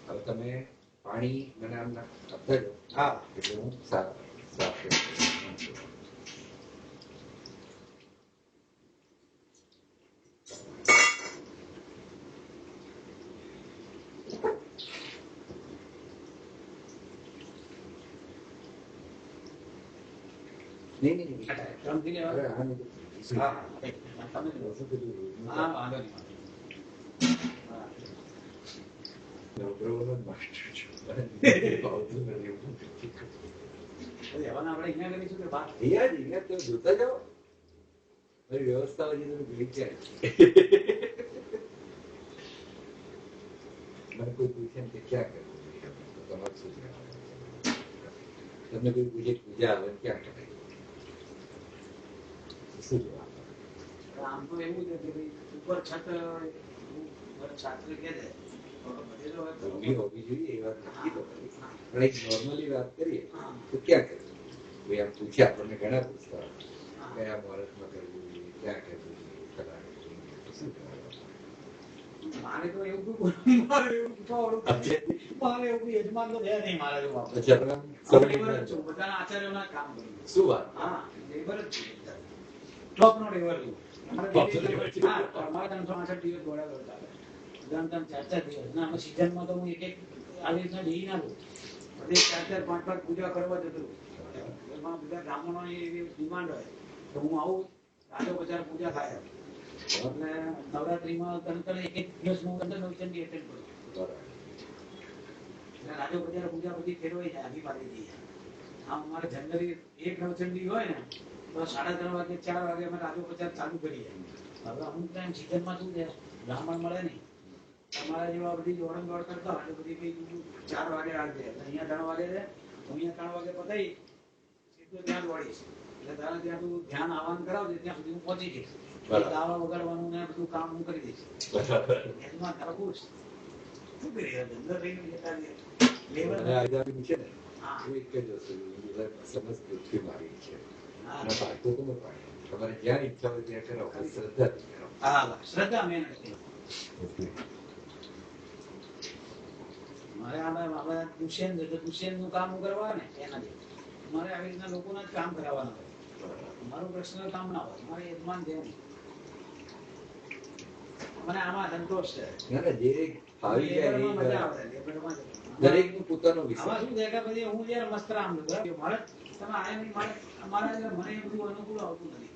હવે તમે પાણી મને આમ આપતા જાઓ. હા એટલે હું સાફ નહીં જોતા જાઓ વ્યવસ્થા હોય મને કોઈ પૂછે કે ક્યાં કરવું તમારે શું તમને કોઈ પૂછે પૂજા આવે ક્યાં કરે શું આમ તો એવું છે કે ઉપર છત છાત્ર કે છે હોવી જોઈએ એ વાત નક્કી તો કરી પણ એક નોર્મલી વાત કરીએ તો ક્યાં કરવું કોઈ આમ પૂછે આપણને ઘણા પૂછતા કયા મુહૂર્તમાં કરવું ક્યાં કરવું શું મારે તો એવું મારે એવું મારે એવું યજમાન તો થયા નહીં મારે બધાના આચાર્યોના કામ કર્યું શું વાત હા લેબર જ ટોપ નો લેબર અમારે 368 દિવસ દોડા ચાલે ચાર દિવસ ના સીઝનમાં તો હું એક આવી રીતના ડી ના લો બધી 4-4, 5-5 પૂજા કરવા જતો એમાં બધા બ્રાહ્મણો એવી ડિમાન્ડ હોય તો હું આવું રાજો બજાર પૂજા થાય એટલે નવરાત્રીમાં ત્રણ એક દિવસ હું નવચંડી એટેન્ડ કરું એટલે રાજો બજાર પૂજા બધી ફેરવાઈ જાય આગી પાડી જઈએ આમ અમારે જનરલી એક નવચંડી હોય ને તો 3:30 વાગે 4 વાગે અમે રાજો બજાર ચાલુ કરીએ હવે અમુક ટાઈમ સિઝનમાં શું છે બ્રાહ્મણ મળે નહીં તમારા જેવા બધી દોડમ-દોડ કરતા હોય બધી કઈ 4 વાગે આવજે અહીંયા 3 વાગે છે અહીંયા 3 વાગે પતાવી સીધું ત્યાં દોડીશ એટલે તારે ત્યાં તું ધ્યાન આહવાન કરાવજે ત્યાં સુધી હું પહોંચી જઈશ દાવા વગાડવાનું ને બધું કામ હું કરી દઈશ એમાં તારા ખુશ શું કરી અંદર રહીને લેતા લેવલ આઝાદી છે ને એક જ વસ્તુ સમજ પૃથ્વી મારી છે અને પાડતો તો તમારે જ્યાં ઈચ્છા હોય ત્યાં કરો શ્રદ્ધા કરો હા શ્રદ્ધા મેન મારે આપણે દુષ્યંત નું કામ કરવા ને એનાથી મારે આવી રીતના લોકોના જ કામ કરાવવાના હોય મારું પર્સનલ કામ ના હોય મારે યજમાન દેવું મને આમાં સંતોષ છે જે આવી જાય દરેક નું પોતાનો વિષય આમાં શું છે કે પછી હું જયારે મસ્ત રામ છું મારે તમે આયા નહીં મારા મને એ બધું અનુકૂળ આવતું નથી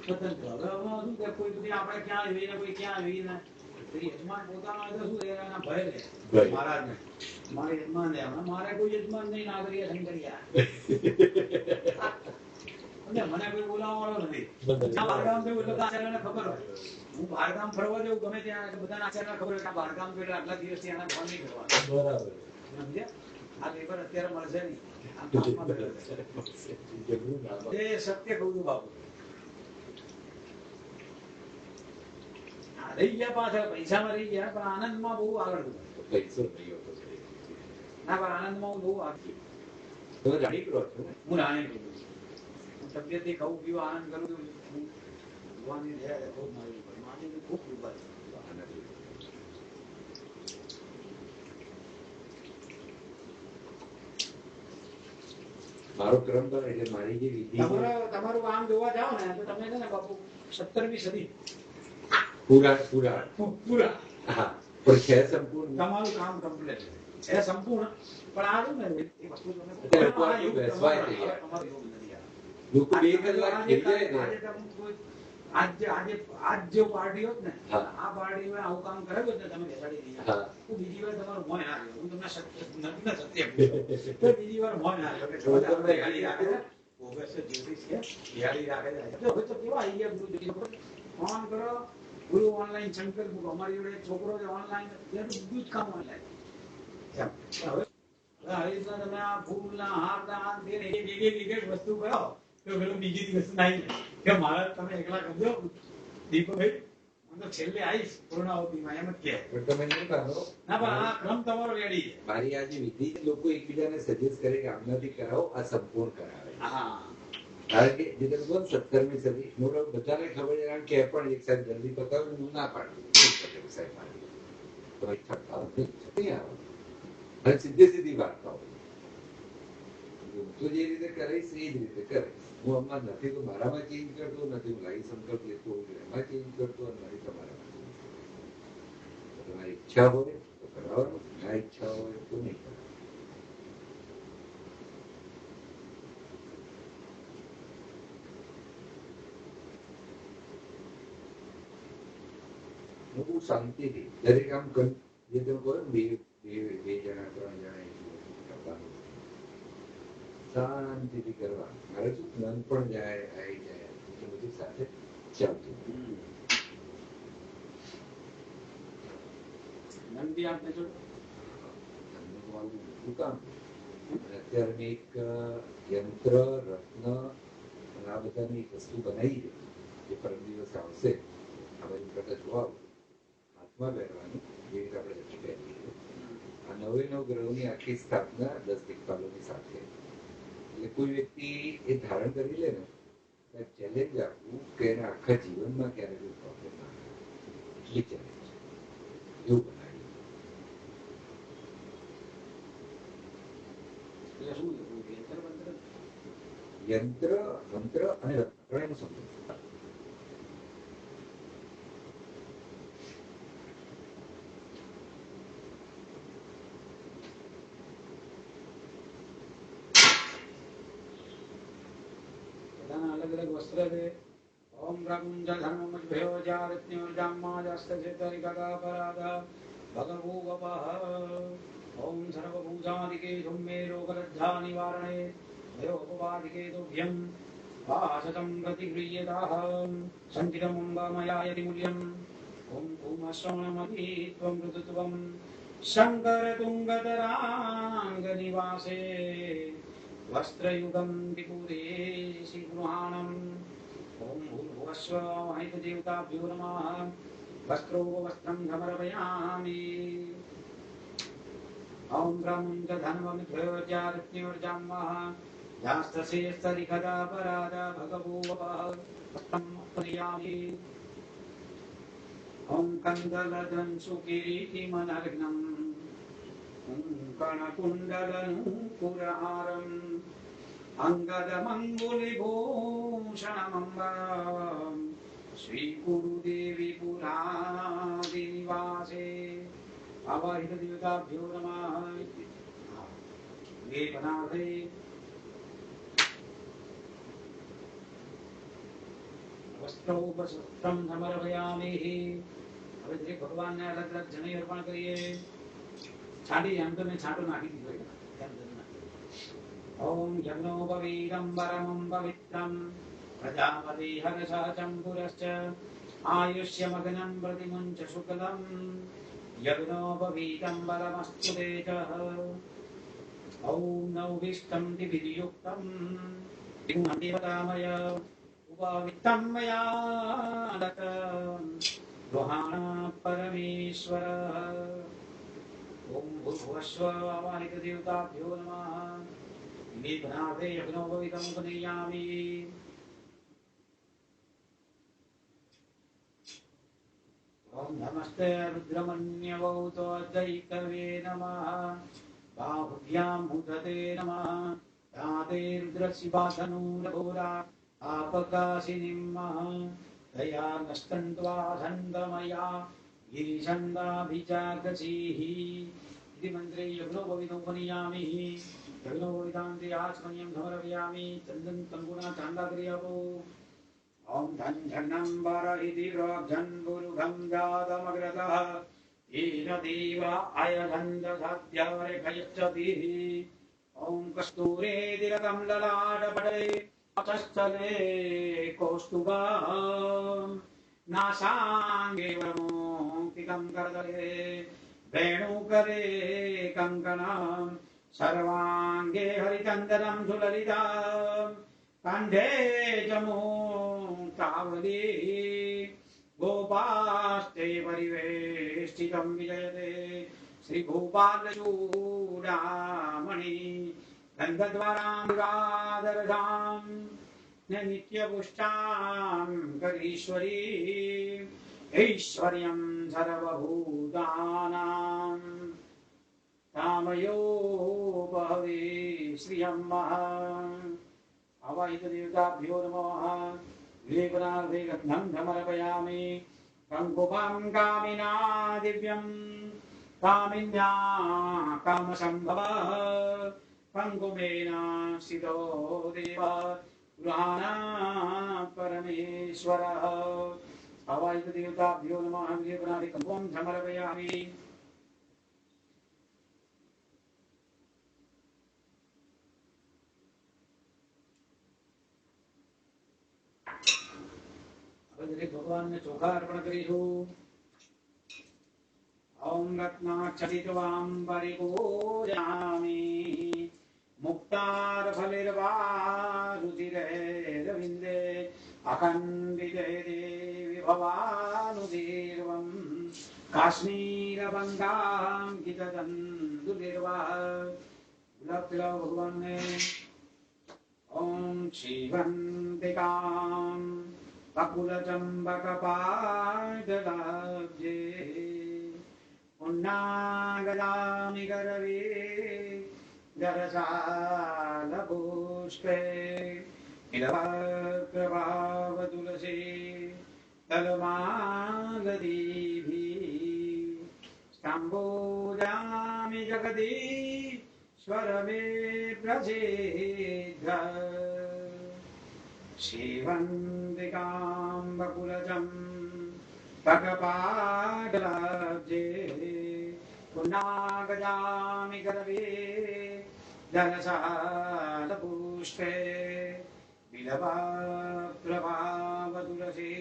સ્વતંત્ર હવે શું કે કોઈ બધી આપણે ક્યાં આવી ને કોઈ ક્યાં આવી ને યજમાન પોતાનો શું એના ભય લે મહારાજ ને મારે યજમાન લે મારે કોઈ યજમાન નહીં નાગરિયા શંકરિયા મને કોઈ બોલાવવા વાળો નથી બહારગામ જવું એટલે આચાર્યને ખબર હોય હું બહારગામ ફરવા જવું ગમે ત્યાં બધાના આચાર્યને ખબર હોય કે બહારગામ ગયો આટલા દિવસથી એના ફોન નહીં કરવાનો બરાબર આ પેપર અત્યારે મળશે નહીં એ સત્ય કહું છું બાપુ રહી ગયા પાછળ પૈસામાં રહી ગયા પણ આનંદમાં બહુ આગળ પૈસો ના પણ આનંદમાં હું બહુ આગળ તમે રાણી કરો છો હું રાણી કરું તબિયતથી ખાવું પીવું આનંદ કરું છું ભગવાનની દયા ખૂબ મારી માની ખૂબ કૃપા છે મારો ક્રમ પર એટલે મારી જે વિધિ તમારું આમ જોવા જાઓ ને તો તમે છે ને બાપુ 17મી સદી પૂરા હા પણ છે સંપૂર્ણ તમારું કામ કમ્પ્લીટ છે સંપૂર્ણ પણ આ શું ને એ વસ્તુ તમે લોકો 2 કલાક થઈ જાય ને આજ જે પાર્ટી હોત ને આ પાર્ટી માં આવું કામ કરેલું ને તમે બેસાડી દીધા હું બીજી વાર તમારું મોય ના હું તમને સત્ય તો બીજી વાર મોય ના કે તમને ગાડી રાખે છે ઓગસ્ટ જ્યોતિષ કે ગાડી રાખે છે તો હવે તો કેવા આવી ગયા ગુરુ ફોન કરો ગુરુ ઓનલાઈન શંકર બુક અમારી જોડે છોકરો છે ઓનલાઈન બધું જ કામ ઓનલાઈન હવે આવી રીતના તમે આ ફૂલ ના હાર ના હાથ દે એક વસ્તુ કરો તો પેલું બીજી વસ્તુ નહીં કે મારા તમે એકલા કરજો દીપકભાઈ હું તો છેલ્લે આવીશ પૂર્ણાવતીમાં એમ જ કે પણ તમે નહીં પાડો ના પણ આ ક્રમ તમારો રેડી છે મારી આ જે વિધિ લોકો એકબીજાને સજેસ્ટ કરે કે આમનાથી કરાવો આ સંપૂર્ણ કરાવે હા કારણ કે જે તમે બોલ 17મી સદી મોટો બધાને ખબર છે કારણ કે પણ એક સાહેબ જલ્દી પતાવું હું ના પાડું સાહેબ મારી તો ઈચ્છા નહીં આવે અને સીધી વાર્તાઓ તો જે રીતે કરીશ એ જ રીતે કરે હું આમાં નથી તો મારામાં ચેન્જ કરતો નથી હું લાઈવ સંકલ્પ લેતો એમાં ચેન્જ કરતો નથી તમારામાં તમારી ઈચ્છા હોય તો કરાવવાનું ના ઈચ્છા હોય તો નહીં કરવાનું બહુ શાંતિથી દરેક આમ જે તમે કહો ને બે જણા 3 જણા કરવાનું શાંતિથી કરવા મારે શું મન પણ જાય આવી જાય એટલે બધું સાથે ચાલતું અત્યારે મેં એક યંત્ર રત્ન આ બધાની એક વસ્તુ બનાવી છે જે પરમ દિવસ આવશે આ બધું કરતા જોવા હાથમાં પહેરવાની જે રીતે આપણે લખી પહેરીએ આ 9 ગ્રહોની આખી સ્થાપના 10 દિક્પાલોની સાથે એટલે કોઈ વ્યક્તિ એ ધારણ કરી લે ને ચેલેન્જ આપવું કે એના આખા જીવનમાં ક્યારે કોઈ પ્રોબ્લેમ ના આવે એ ચેલેન્જ એવું બનાવ્યું યંત્ર મંત્ર અને ત્રણેયનું સમજવું भगवान अलग अलग वस्त्र दे। ओम प्रकुंज धर्ममद्भयो जारत्योर्जाम्माजस्तचेतरिकदापराध भगभूवपः। ओम सर्वभूतादिके धुम्मे रोगलज्जा निवारणे भयोपवादिके तुभ्यं वासतं प्रतिगृह्यताः सञ्चितमम्बमया यदि मूल्यम्। ओम कुमश्रवणमपि त्वं ऋतुत्वं शङ्करतुङ्गतराङ्गनिवासे वस्त्रयुगं विपुरेशि गृहाणम्। ओम भूर्भुवस्व महितदेवताभ्यो नमः। वस्त्रोपवस्त्रं समर्पयामि। ओम ब्रह्मं च धनममिभ्योर्जारत्योर्जाम्मः यास्तशेस्तरिकदापराध भगभूवपः वस्त्रमर्पयामि। ओम कन्दलदं सुकिरीटिमनर्घ्नम् कणकुण्डलनूपुरहारम् अङ्गदमङ्गुलिभूषणमम्बरम् श्रीकुरुदेवी पुरादिनिवासे आवाहितदेवताभ्यो नमः। लेपनार्थे वस्त्रोपवस्त्रं समर्पयामि। હવે દરેક ભગવાનને અલગ અલગ જનઈ અર્પણ કરીએ। છાંટી એમ તો મેં છાંટો નાખી દીધો ઓમ યજ્ઞોપવીતં પરમં પવિત્રં પ્રજાપતિ હર્ષચં પુરશ્ચ આયુષ્યમગ્नं प्रतिमुञ्च शुक्लं यज्ञोपवीतं परमस्तु तेजः। ओम नौभिष्टं दिविर्युक्तं देवतामय उपवित्तं मया दत्तं गृहाण परमेश्वरः। ओम भूर्भुवस्व आवाहितदेवताभ्यो नमः। लेपनार्थे यज्ञोपवीतं उपनयामि। ओम नमस्ते रुद्रमन्यवौतोदैकवे नमः। बाहुभ्यां मुदते नमः। ताते रुद्रशिवाधनुर्घोरा आपकाशिनीं दया नस्तन्त्वा धन्दमया गिरिछन्दाभिजागसीः इति मन्त्रे यज्ञोपवीतमुपनयामि। यज्ञोपवीतान्ते आचमनीयं समर्पयामि। चन्दन तङ्गुणा चान्दाक्रियापो। ओम धन झन्नम्बर इति प्रोक्षन्पुरुषं जातमग्रतः येन देवा अयधन्दधाद्यारेखयच्छतिः। ओम कस्तूरेतिलकं ललाटपटे अचस्थले कौस्तुभा नासाङ्गे वरमौक्तिकं करतले वेणुकरे कङ्कणं सर्वाङ्गे हरिचन्दनं सुललिता कंठे जमुक्तावली गोपास्ते परिवेष्टितं विजयते श्रीगोपालचूडामणि गन्धद्वारां नित्यपुष्टां करीश्वरी ऐश्वर्यं सर्वभूतानां कामयो बहवे श्रियम्मः। आवाहितदेवताभ्यो नमः। लेपनार्थे गन्धं समर्पयामि। कङ्कुभं कामिना दिव्यं कामिन्या कामसम्भवः कङ्कुमेन स्थितो देवः गृहाण परमेश्वरः। आवाहितदेवताभ्यो नमः। लेपनार्थे कङ्कुभं समर्पयामि। भगवान ने चोखा अर्पण करीशु। ओम रत्नाक्षरितवाम्बरिपूजयामि। मुक्तारफलिर्वारुचिरैरविन्दे अखण्डिते देवि भवानुदीर्वं काश्मीरबन्धाङ्कितदन्दुलिर्वः। गुलाब खिलाओ भगवान ने। ओम शिवन्तिकां बकुलचम्बकपादलाब्जे पुन्नागदामि गरवे दरसालपुष्पे इलवक्रभावतुलसी तलमालदीभिः स्तम्भोजामि जगदीश्वर मे प्रसीद। शिवन्तिकां बकुलजं पकपाटलाब्जे पुन्नागजामि करवे धनसालपुष्पे विलवाप्रभावतुलसी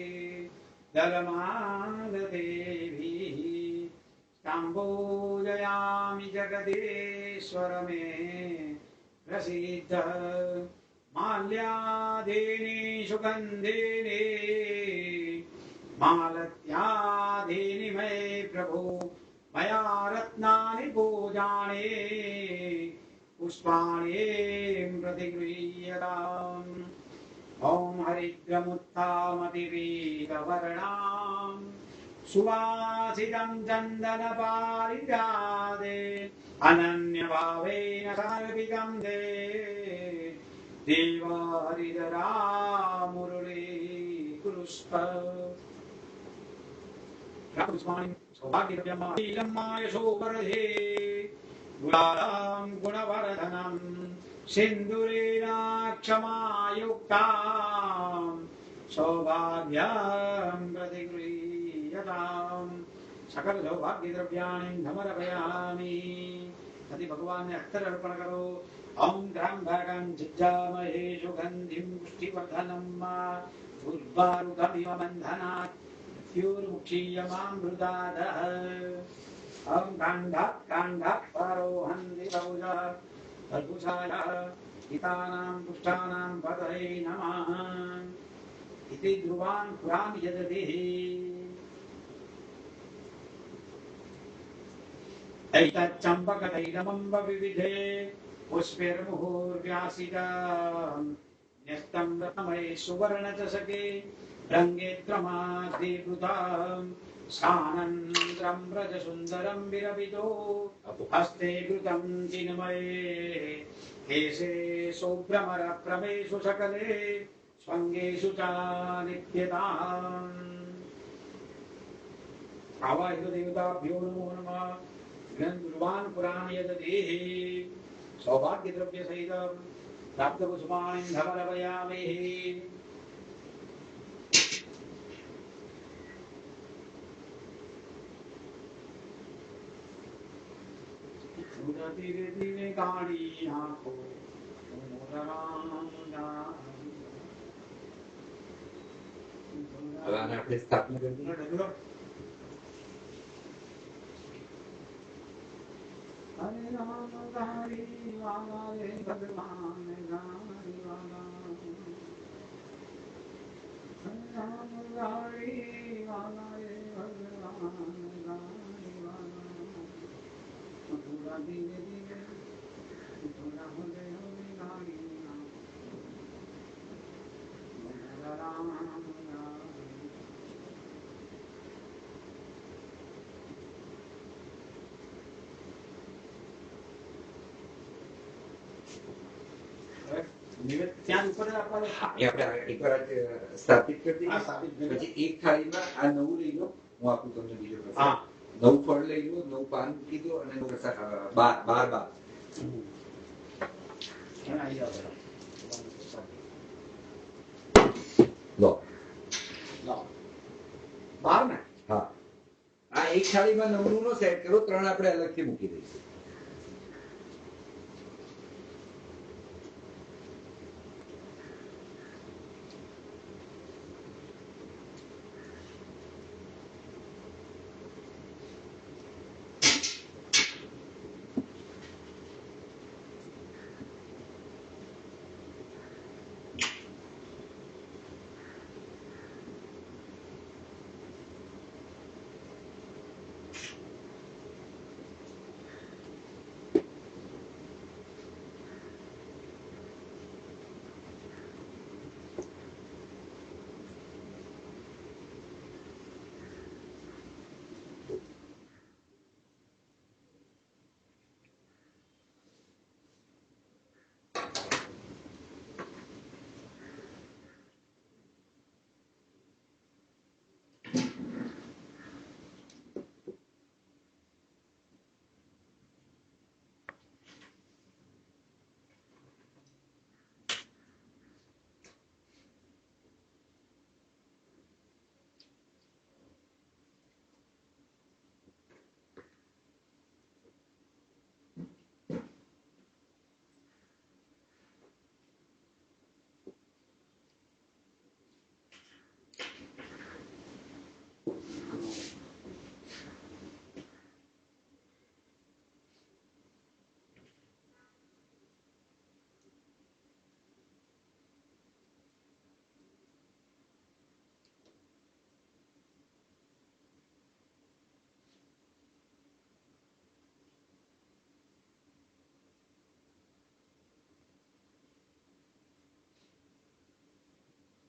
दलमालदेवी ताम्बूजयामि जगदीश्वर मे प्रसीद माल्यादीनि सुगन्धिनि मालत्यादीनि मे प्रभो मया रत्नानि पूजानि पुष्पाणि प्रतिगृह्यताम् ॐ हरिद्रमुत्थामतिपीतवर्णाम् सुवासितं चन्दनपारिजाते अनन्यभावेन समर्पितं ते देवारिदरा मुरली कुरुष्प सौभाग्यमायशोपरधे गुणारां गुणवर्धनं सिन्दूरेण क्षमायुक्तां सौभाग्यं प्रतिगृह्यताम् सकल सौभाग्यद्रव्याणि समर्पयामि यदि भगवान ने अत्तर अर्पण करो ओम ग्राम भागं जिज्जामहे सुगंधिं पुष्टिवर्धनं उर्वारुकमिव बन्धनात् मृत्युर्मुक्षीयमामृतादः ओम काण्डात् परोहन्ति बहुजा अर्भुषायः हितानां पुष्टानां पतये नमः इति ध्रुवान् पुरान् यदतिः ऐतच्चम्पकतैलमम्ब विविधे पुष्पैर्मुहुर्व्यासितं न्यस्तं रत्नमये सुवर्णचषके रङ्गेत्रमाद्रिवृतं सानन्द्रं व्रजसुन्दरं विरवितो हस्ते घृतं चिन्मये केशे शुभ्रमरप्रमेषु सकले स्वङ्गेषु च नित्यताम् आवाहितो देवताभ्यो नमो नमः ध्रुवान् पुराण यददेः सौभाग्यद्रव्य सहितं प्राप्तपुष्पाणि समर्पयामि धीरे धीरे गाड़ी आंखों भगवान आपने स्थापना कर दी हरे राम गाड़ी वाला रे भगवान गाड़ी वाला हरे राम गाड़ी वाला रे भगवान गाड़ी वाला थोड़ा धीरे धीरे थोड़ा होले होले गाड़ी राम ત્યાં ઉપર આપણે એકવાર સ્થાપિત કરી દઈએ પછી એક થાળીમાં આ નવું લઈ લો હું આપું તમને બીજો પ્રસાદ નવું ફળ લઈ લો નવું પાન મૂકી દો અને નવું પ્રસાદ બાર લો બાર ને હા આ એક થાળીમાં નવનું નો સેટ કરો ત્રણ આપણે અલગથી મૂકી દઈશું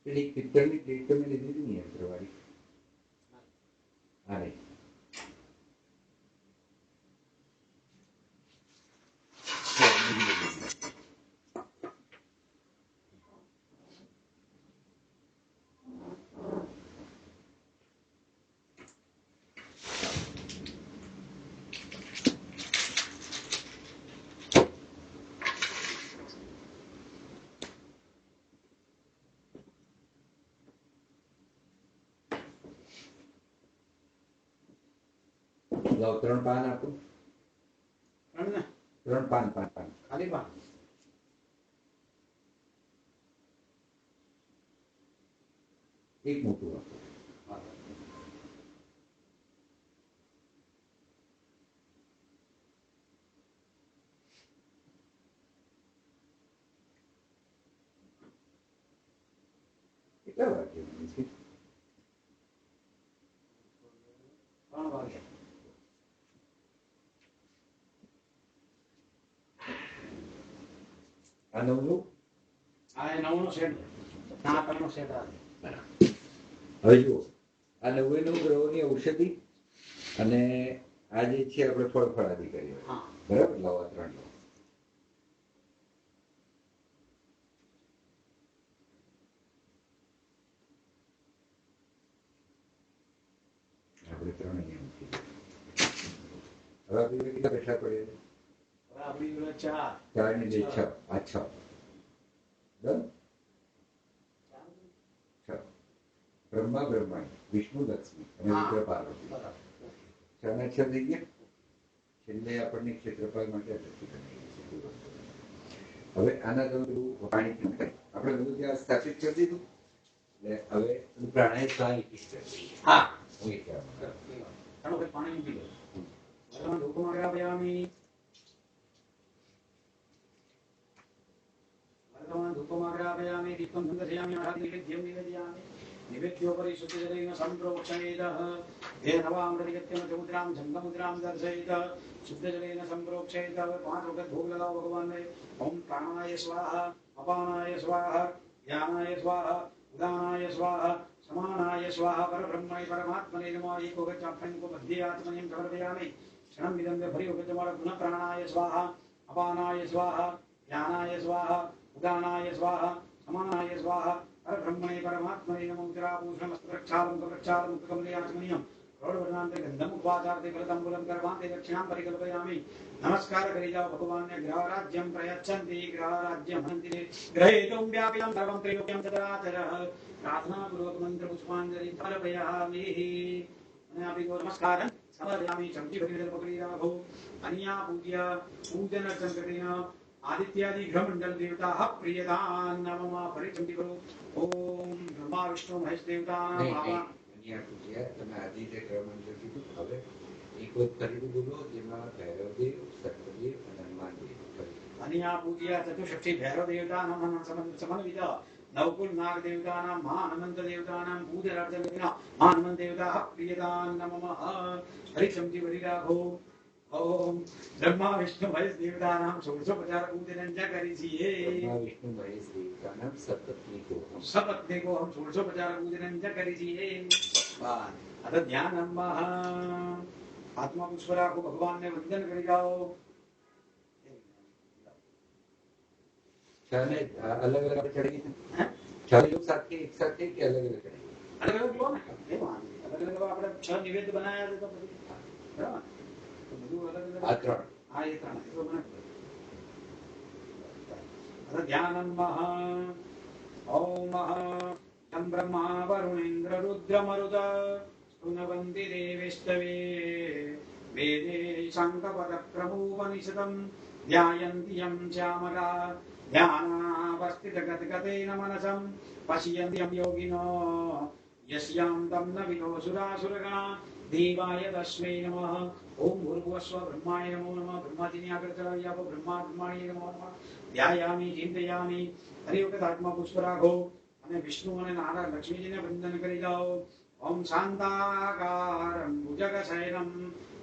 પેલી પિત્તળની પ્લેટ તમે લીધી હતી ને યંત્રવાળી? હા નહીં. લાવ 3 પાન આપો. 3 પાન ખાલી પાન. એક મોટું આપો. કેટલા વાગે છે? 3 વાગે. આ નવનું? આ નવનો સેટ. ના પરનો સેટ આ. હવે જુઓ, આ 99 ગ્રહોની ઔષધિ અને આ જે છે આપણે ફળફળાદી કરીએ. બરાબર, લાવો 3 લો. આપણે 3 અહીંયા મૂકી દઈએ. હવે આપણે કેટલા પૈસા પડે? આપણી જોડે 4. 4 ને 2 6. આ 6. ડન. 6. બ્રહ્મા બ્રહ્માણી, વિષ્ણુ લક્ષ્મી અને રુદ્ર પાર્વતી. 6 ને 6 થઈ ગયા. છેલ્લે આપણને ક્ષેત્રફળ માટે હવે આના તમે પાણી આપણે બધું ત્યાં સ્થાપિત કરી દીધું. એટલે હવે પ્રાણાયામ સ્વામી કરી. હા, હું એ કહેવા ચાલો ભાઈ પાણી મૂકી દો. વર્તમાન ધૂપમાં ગ્રાહયામિ. वर्तमान धूपमाग्रापयामि दीपं संदर्शयामि आराधनिवेद्यं निवेदयामि निवेद्योपरि शुचिजलेन सम्प्रोक्षयेदः हे नवामृतगत्यं समुद्रां जङ्गमुद्रां दर्शयेद शुद्धजलेन सम्प्रोक्षयेद 5 वक्त भोग लगाओ भगवान ने ओम प्राणाय स्वाहा अपानाय स्वाहा ज्ञानाय स्वाहा उदानाय स्वाहा समानाय स्वाहा परब्रह्मणे परमात्मने नमः एको गच्छापन को मध्य आत्मनिं समर्पयामि क्षणं विदम्य परियोगजमार पुनः प्राणाय स्वाहा अपानाय स्वाहा ज्ञानाय स्वाहा उदानाय स्वाहा समानाय स्वाहा परब्रह्मणे परमात्मने नमो उत्तराभूषणमस्तप्रक्षालं कप्रक्षालं कमलयाचमनीयं प्रौढवर्णान्ते गन्धम् उपाचार्ते फलतम्बुलं कर्मान्ते दक्षिणां परिकल्पयामि नमस्कार करि जाओ भगवान ने ग्रहराज्यं प्रयच्छन्ति ग्रहराज्यं हन्ति ग्रहेतुं व्यापितं सर्वं त्रैलोक्यं चराचरः प्रार्थनापूर्वक मन्त्रपुष्पाञ्जलिं समर्पयामि अनापि नमस्कारं समर्पयामि चमकी भगीरथ पकड़ी राघो अन्या पूज्य पूजन संकटेन आदित्यादि ग्रहमंडल देवता प्रियदान नमः परिचंडी करो ओम ब्रह्मा विष्णु महेश देवता बाबा અહીંયા પૂજ્યા તમે આદિત્ય ગ્રહમંડળ કીધું. હવે એક વખત ફરીથી બોલો જેમાં ભૈરવદેવ, સર્વદેવ અને હનુમાનદેવ. अन्या पूज्य चतुष्षष्ठी भैरव देवता नमः समन्वित नवकुल नाग देवता नाम महानमंत देवता नाम पूजनार्चन महानमंत देवता प्रियदान नमः परिचंडी वरिराघो ओम ब्रह्मा विष्णु महेश देवतानां 1650 पूजनं च करिष्ये. ब्रह्मा विष्णु महेश देवतानां सपत्नीको हम 1650 पूजनं च करिष्ये. अत ध्यानं मह आत्मा पुष्परा को भगवान ने वंदन करी जाओ. छाने अलग-अलग चढ़ेगी. चार लोग साथ के एक साथ थे कि अलग-अलग चढ़ेगी? अलग-अलग लो ना. ये मान अलग-अलग આપણે 6 નિવેદ બનાયા છે તો પછી બરાબર. ध्यानं मह ओम यं ब्रह्मा वरुणेन्द्र रुद्रमरुत स्तुनवन्ति देवेस्तवे वेदे शङ्खपदप्रभूपनिषदं ध्यायन्ति यं श्यामला ध्यानावस्थितगतगतेन मनसं पश्यन्ति यं योगिनो यस्यां तं न विदोऽसुरासुरगणा देवाय तस्मै नमः ओम भूर्भुवस्व ब्रह्माय नमो नमः ब्रह्मादिनी आकृतयाप ब्रह्मा ब्रह्माणि नमो नमः ध्यायामि चिंतयामि हरि वखत आत्मा पुष्पराघो અને વિષ્ણુ અને નારાયણ લક્ષ્મીજીને વંદન કરી જાઓ. ઓમ શાંતાકારં ભુજગશયनं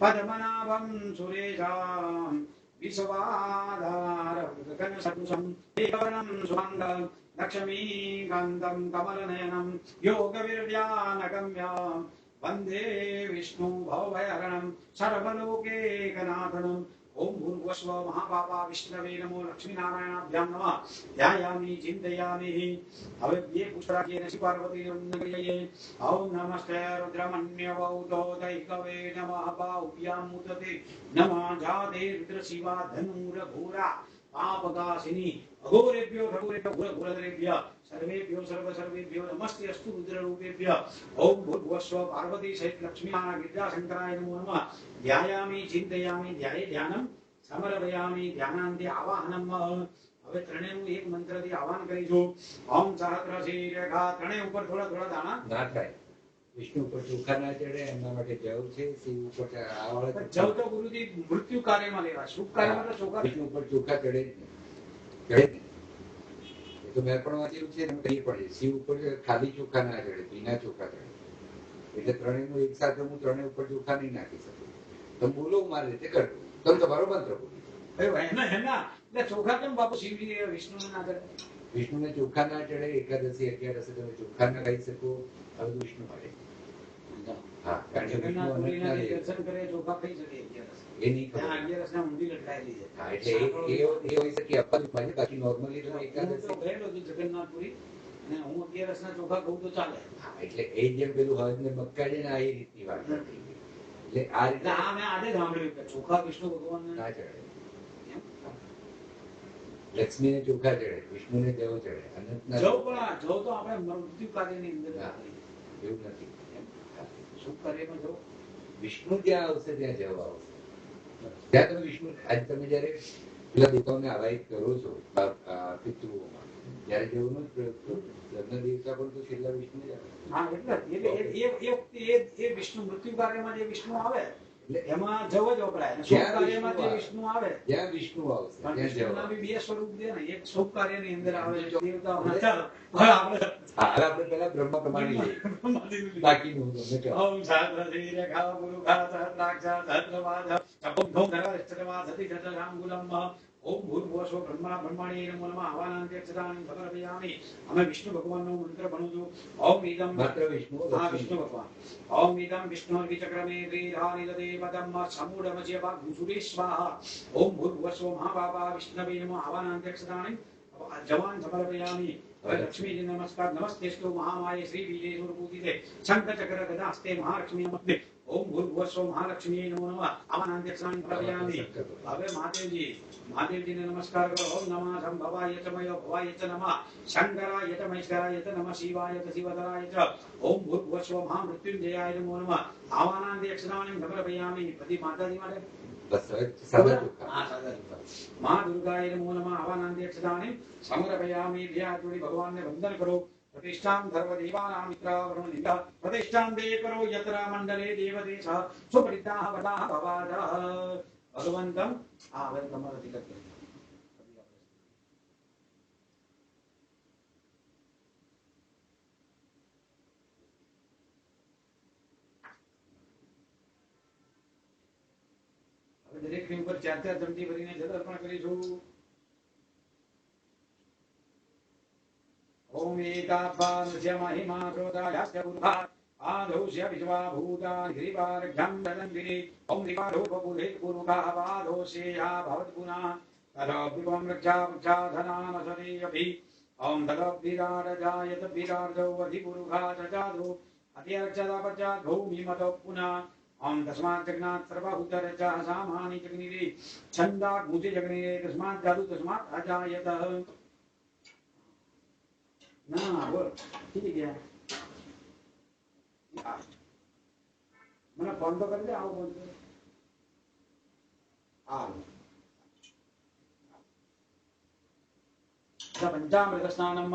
પદ્મનાભં સુરેશાં વિશ્વાધારં ગગનસદૃશં એકવર્ણં સુભાંગં लक्ष्मीकान्तं कमलनयनं योगविर्यानगम्यं वन्दे विष्णु भवभयहरणं सर्वलोकैकनाथनम् ओम भूर्भुवस्व महापापा विष्णवे नमो लक्ष्मीनारायणाभ्यां नमः ध्यायामि चिन्तयामि अवद्ये पुष्पराज्येन श्री पार्वती नमः ओम नमस्ते रुद्रमन्यवौतो दैकवे नमः बाहुभ्यां मुदते नमः जाते रुद्र शिवा धनुर घोरा पापकाशिनी अघोरेभ्यो घोरघोरेभ्यः सर्वेभ्यो सर्वेभ्यो नमस्ते अस्तु रुद्ररूपेभ्यः ओम भूर्भुवस्व पार्वती सहित लक्ष्मीनारायण विद्याशंकराय नमो नमः ध्यायामि चिंतयामि ध्याये ध्यानं समर्पयामि ध्यानांते आवाहनम હવે ત્રણેયનું એક મંત્રથી આવાહન કરીશું ઓમ સહસ્રશીર્ષા ત્રણેય ઉપર થોડા થોડા દાણા ના થાય વિષ્ણુ ઉપર ચોખા ના ચડે એમના માટે જવ છે શિવ ઉપર આવાળે જવ તો ગુરુજી મૃત્યુ કાર્યમાં લેવા શુભ કાર્યમાં તો ચોખા વિષ્ણુ ઉપર ચોખા ચડે ચડે તો મેં પણ વાંચ્યું છે ને કઈ પડે શિવ ઉપર ખાલી ચોખા ના ચડે બીના ચોખા ચડે એટલે ત્રણેયનું એક સાથે હું ત્રણેય ઉપર ચોખા નહીં નાખી શકું તમે બોલો મારી રીતે કરજો તમે તમારો મંત્ર બોલો ચોખા કેમ બાપુ શિવજી વિષ્ણુને ના કરે વિષ્ણુને ચોખા ના ચડે એકાદશી અગિયારસે તમે ચોખા ના ખાઈ શકો હવે વિષ્ણુ મળે હા કારણ કે દર્શન કરે ચોખા ખાઈ શકે એ નહીં અગિયારસ ના ઊંધી લટકાયેલી છે હા એટલે એ હોઈ શકે અપવાદ બાકી નોર્મલી તમે એકાદશી ગયેલો છું જગન્નાથપુરી અને હું અગિયારસ ના ચોખા ખાઉં તો ચાલે એટલે એ જેમ પેલું હળદ ને મક્કા છે ને આ એ રીતની વાત હતી એટલે આ રીતે આ મેં આજે સાંભળ્યું કે ચોખા વિષ્ણુ ભગવાન ના ચડે લક્ષ્મીને ચોખા ચડે વિષ્ણુને જવ ચડે અનંતના જવ પણ જવ તો આપણે મૃત્યુ કાર્યની અંદર એવું નથી શુભ કાર્યમાં જવ વિષ્ણુ જ્યાં આવશે ત્યાં જવ આવશે ત્યાં તમે વિષ્ણુ આજે તમે જયારે પેલા દેવતાઓને આવાહિત કરો છો પિતૃઓમાં જયારે જેવનો જ પ્રયોગ કરો લગ્ન દેવતા પણ તો છેલ્લા વિષ્ણુ જ આવે હા એટલે એ વિષ્ણુ મૃત્યુ કાર્યમાં જે વિષ્ણુ આવે એમાં જવ જ વપરાય અને શુભ કાર્યમાં જે વિષ્ણુ આવે જ્યાં વિષ્ણુ આવશે ત્યાં વિષ્ણુના બી બે સ્વરૂપ છે ને એક શુભ કાર્યની અંદર આવે છે દેવતાઓના ચાલો આપણે પેલા બ્રહ્મ પ્રમાણે લઈએ બાકીનું તમે કહો ઓમ સહસ્રશીર રેખા પુરુષા સહસ્રાક્ષ સહસ્રવાદ ચપુદ્ધો ધરવશ્ચરવા સતિ જતરાંગુલમ ઓમ ભૂર્ભુવસ્વ બ્રહ્મા બ્રહ્માણી નમો નમઃ આવાનાંત્યક્ષરાણિ સમર્પયામિ અમે વિષ્ણુ ભગવાનનો મંત્ર ભણું છું ઓમ ઇદમ માત્ર વિષ્ણુ વિષ્ણુ ભગવાન ઓમ ઇદમ વિષ્ણુ વિચક્રમે ત્રિધાનિલદે પદમ સમૂઢમસ્ય વાગ્ભૂસુરે સ્વાહા ઓમ ભૂર્ભુવસ્વ મહાબાબા વિષ્ણવે નમઃ આવાનાંત્યક્ષરાણિ જવાન સમર્પયામિ લક્ષ્મી નમસ્કાર નમસ્તેસ્તુ મહામાયે શ્રી બીજે સુરપૂજિતે શંખ ચક્ર ગદાસ્તે મહાલક્ષ્મી નમસ્તે ઓમ ભૂર્ભુવસ્વ મહાલક્ષ્મી નમો નમઃ આવાનાંત્યક્ષરાણિ સમર્પયામિ હવે મહાદેવજીને નમસ્કાર કરો ઓમ નમઃ સંભવાય ચ મય ભવાય ચ નમઃ શંકરાય ચ મહેશ્વરાય ચ નમઃ શિવાય ચ શિવતરાય ચ ઓમ ભૂર્ભુવસ્વ મહામૃત્યુંજયાય નમો નમઃ આવાનાંત્યક્ષરાણિ સમર્પયામિ બધી માતાજી માટે મા દુર્ગાય નમો નમઃ આવાનાંત્યક્ષરાણિ સમર્પયામિ ભ્યાતુડી ભગવાનને વંદન કરો प्रतिष्ठां सर्वदेवानां मित्रावरुणिता प्रतिष्ठां दे करो यत्र मंडले देवदेश सुपरिताः वदाः भवादः भगवन्तं आवे તમારાથી કરते હવે દરેક ની ઉપર ચાર ચાર ચમચી ભરીને જલ અર્પણ કરીશું ओम एकापानस्य महिमा क्रोधायास्य पुरुषा आधोस्य विश्वा भूतानि गिरिवार्घ्यं ददन्दिनि ओम निवारोपपुरे पुरुषः पादोस्येया भवत्पुनः तदोऽपिवं रक्षाधनामसदेऽपि ओम तदोऽभिरारजायत विरार्धौ अधिपुरुषा चचादो अत्यर्चदपचात् भूमिमतो पुनः ओम तस्मात् जगन्नाथ सर्वभूतरचः सामानि जगनिरे छन्दात् भूते जगनिरे तस्मात् जादु तस्मात् अजायतः ના બોલ ઠીક છે મને ફોન તો કરી દે આવો બોલતો પંચામૃત સ્નાનમ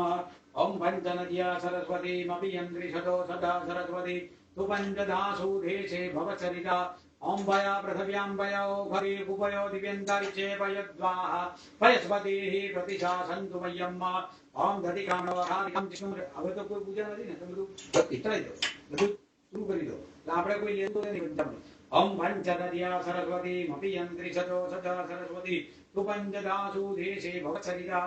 ઓમ પંચનદ્યા સરસ્વતીમપि યંત્રિષતો સદા સરસ્વતી તુ પંચદાસુ દેશે ભવચરિતા ओम भया पृथिव्यां भयो घरे कुपयो दिव्यन्तरिक्षे भयद्वाः पयस्पतिः प्रतिशासन्तु मह्यम् ओम दधिकामणवहारिकं विष्णु હવે તો કોઈ પૂજા નથી ને તો બધું ઇતરાઈ દો બધું શરૂ કરી દો એટલે આપણે કોઈ લેતો નથી પંચામૃત ઓમ પંચદધ્યા સરસ્વતી મપી યંત્રિષતો સદા સરસ્વતી તુ પંચદાસુ દેશે ભવચરિતા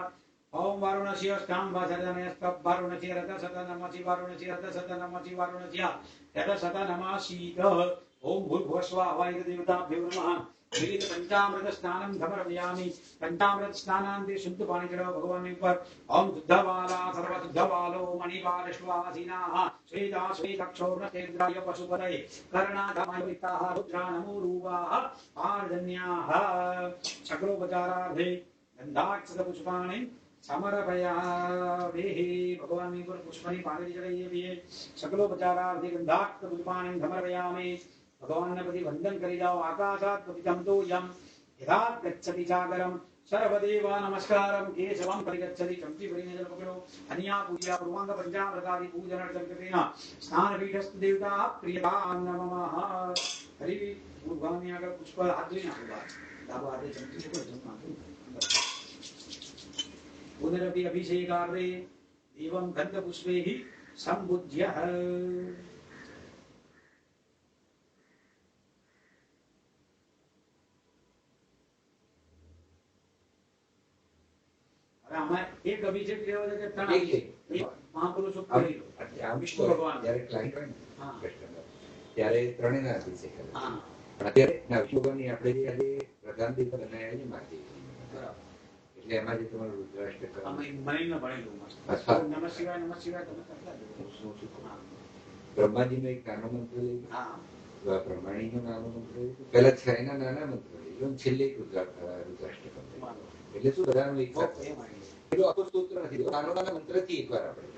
ओम वारुणस्य स्तां वासरदनयस्तव वारुणस्य रथ सतनमसि वारुणस्य रथ सतनमसि वारुणस्य रथ सतनमसीत ओम भूर्भुवस्वाहा वायुः देवताभ्यो नमः विविध पंचामृत स्नानं समर्पयामि पंचामृत स्नानांते शुद्ध पानी चढ़ाओ भगवान पर ओम शुद्धवाला सर्वशुद्धवालो मणिपालश्वासिनाः श्वेता श्वेतक्षौर्णतेन्द्राय पशुपतये कर्णाधमयुक्ताः रुद्रा नमो रूपाः आर्धन्याः चक्रोपचारार्थे गन्धाक्षतपुष्पाणि समर्पयामि भगवान पर पुष्पाणि पानी चढ़ाइए सकलोपचारार्थे गन्धाक्षतपुष्पाणि समर्पयामि भगवान ने पति वंदन करी जाओ आकाशात् पतितं तो यम यथात् गच्छति सागरम सर्वदेवा नमस्कारम केशवम परिगच्छति चमकी परिने जल पकड़ो अन्या पूजा पूर्वांग पंचामृतादि पूजन अर्चन कृतेन स्नान पीठस्थ देवता प्रियता नमः हरि भगवान ने अगर पुष्प हाथ लेना होगा तब आधे चमकी को जमा पुनरपि अभिषेकार्थे एवं गंध पुष्पैः संबुध्यः एक अभिषेक लेवा છે કે ત્રણ એક મહાપુરુષો કરી લો આ વિષ્ણુ ભગવાન જ્યારે ક્લાયન્ટ હોય ને કસ્ટમર ત્યારે ત્રણેયના અભિષેક કરે હા અત્યારે વિષ્ણુ ભગવાનની આપણે જે આજે પ્રધાન દેવતા બનાવ્યા છે માજી બરાબર એટલે એમાં જે તમારું રુદ્રાષ્ટક અમે મહિના ભણેલું મસ્ત નમઃ શિવાય તમે કરતા જો બ્રહ્માજીનો એક નાનો મંત્ર લઈ હા બ્રહ્માણીનો નાનો મંત્ર પહેલા છ ના નાના મંત્ર લઈ છેલ્લે એક રુદ્રાષ્ટક એટલે શું બધાનું એક સાથે પેલું આખું સ્તોત્ર નથી નાનો નાના મંત્રથી એકવાર આપણે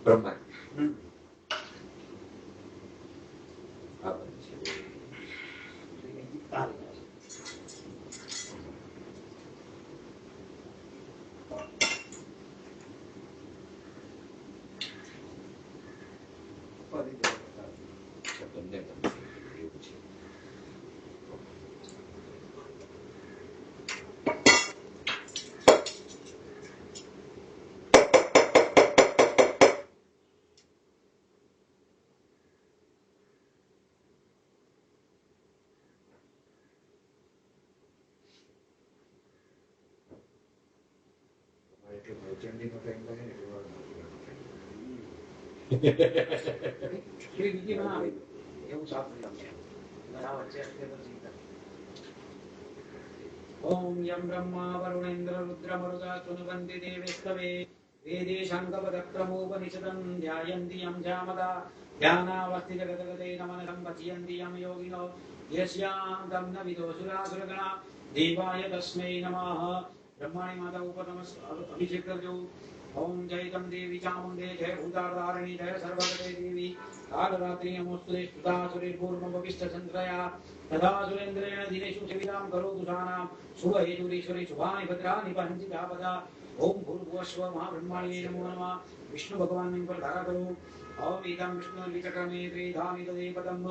બ્રહ્મા આ ચંડીનો ટાઈમ લાગે ને એવું ओम यम ब्रह्मा वरुणेन्द्र रुद्रमरुता सुनुवन्ति देवेस्तवे वेदे शङ्खपदक्रमोपनिषदं ध्यायन्ति यं जामदा ध्यानावस्थितगतगतेन मनसं वचयन्ति यं योगिनो यस्यां तं न विदुषुरासुरगणा देवाय तस्मै नमः ब्रह्माणी माता ऊपर नमस्कार अभिषेक कर जो ओम जय तम देवी चामुंडे जय भूताधारिणी जय सर्वगते देवी कालरात्रि नमोस्तुते स्तुता सुरेर्पूर्वमविष्ट चन्द्रया तदा सुरेन्द्रेण दिनेषु सेवितां करोतु सानां शुभहेतुरीश्वरी शुभानि भद्राणि पञ्चिता पदा ओम भूर्भुवस्व महाब्रह्माण्ये नमो नमः विष्णु भगवान पर धारा करो ओम इदं विष्णु विचक्रमे त्रिधानि तदेपदं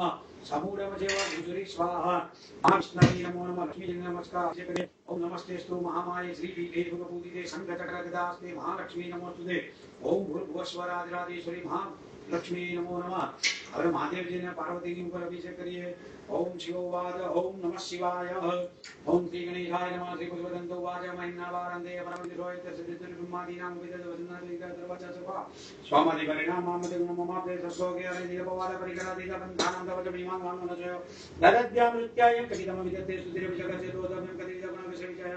समूढमजेव भुजुरि स्वाहा महाविष्णवे नमो नमः लक्ष्मी नमस्कार ओम नमस्तेस्तु महामाये श्रीपीठे भूतपूजिते शंखचक्रगदास्ते महालक्ष्मी नमोस्तुते ओम भूर्भुवस्वराधिराधेश्वरी महालक्ष्मी नमो नमः और महादेव जी ने पार्वती के ऊपर अभिषेक करिए ओम शिवोवाच ओम नमः शिवाय ओम श्री गणेशाय नमः श्री पुष्पदन्तो वाच महिन्नावारन्ते परमविरोहित सिद्धिर्ब्रह्मादीनां विदधवसन्नादिकर्तवचसवा स्वामदि परिणामामदि गुणममाप्ते सस्वगे अरिदिपवाद परिकरादितबन्धानां तवचमिमां वाङ्मनसयो ददद्यामृत्याय कथितमविदते सुधिरविजगस्य दोदमं कथितगुणविषयविषय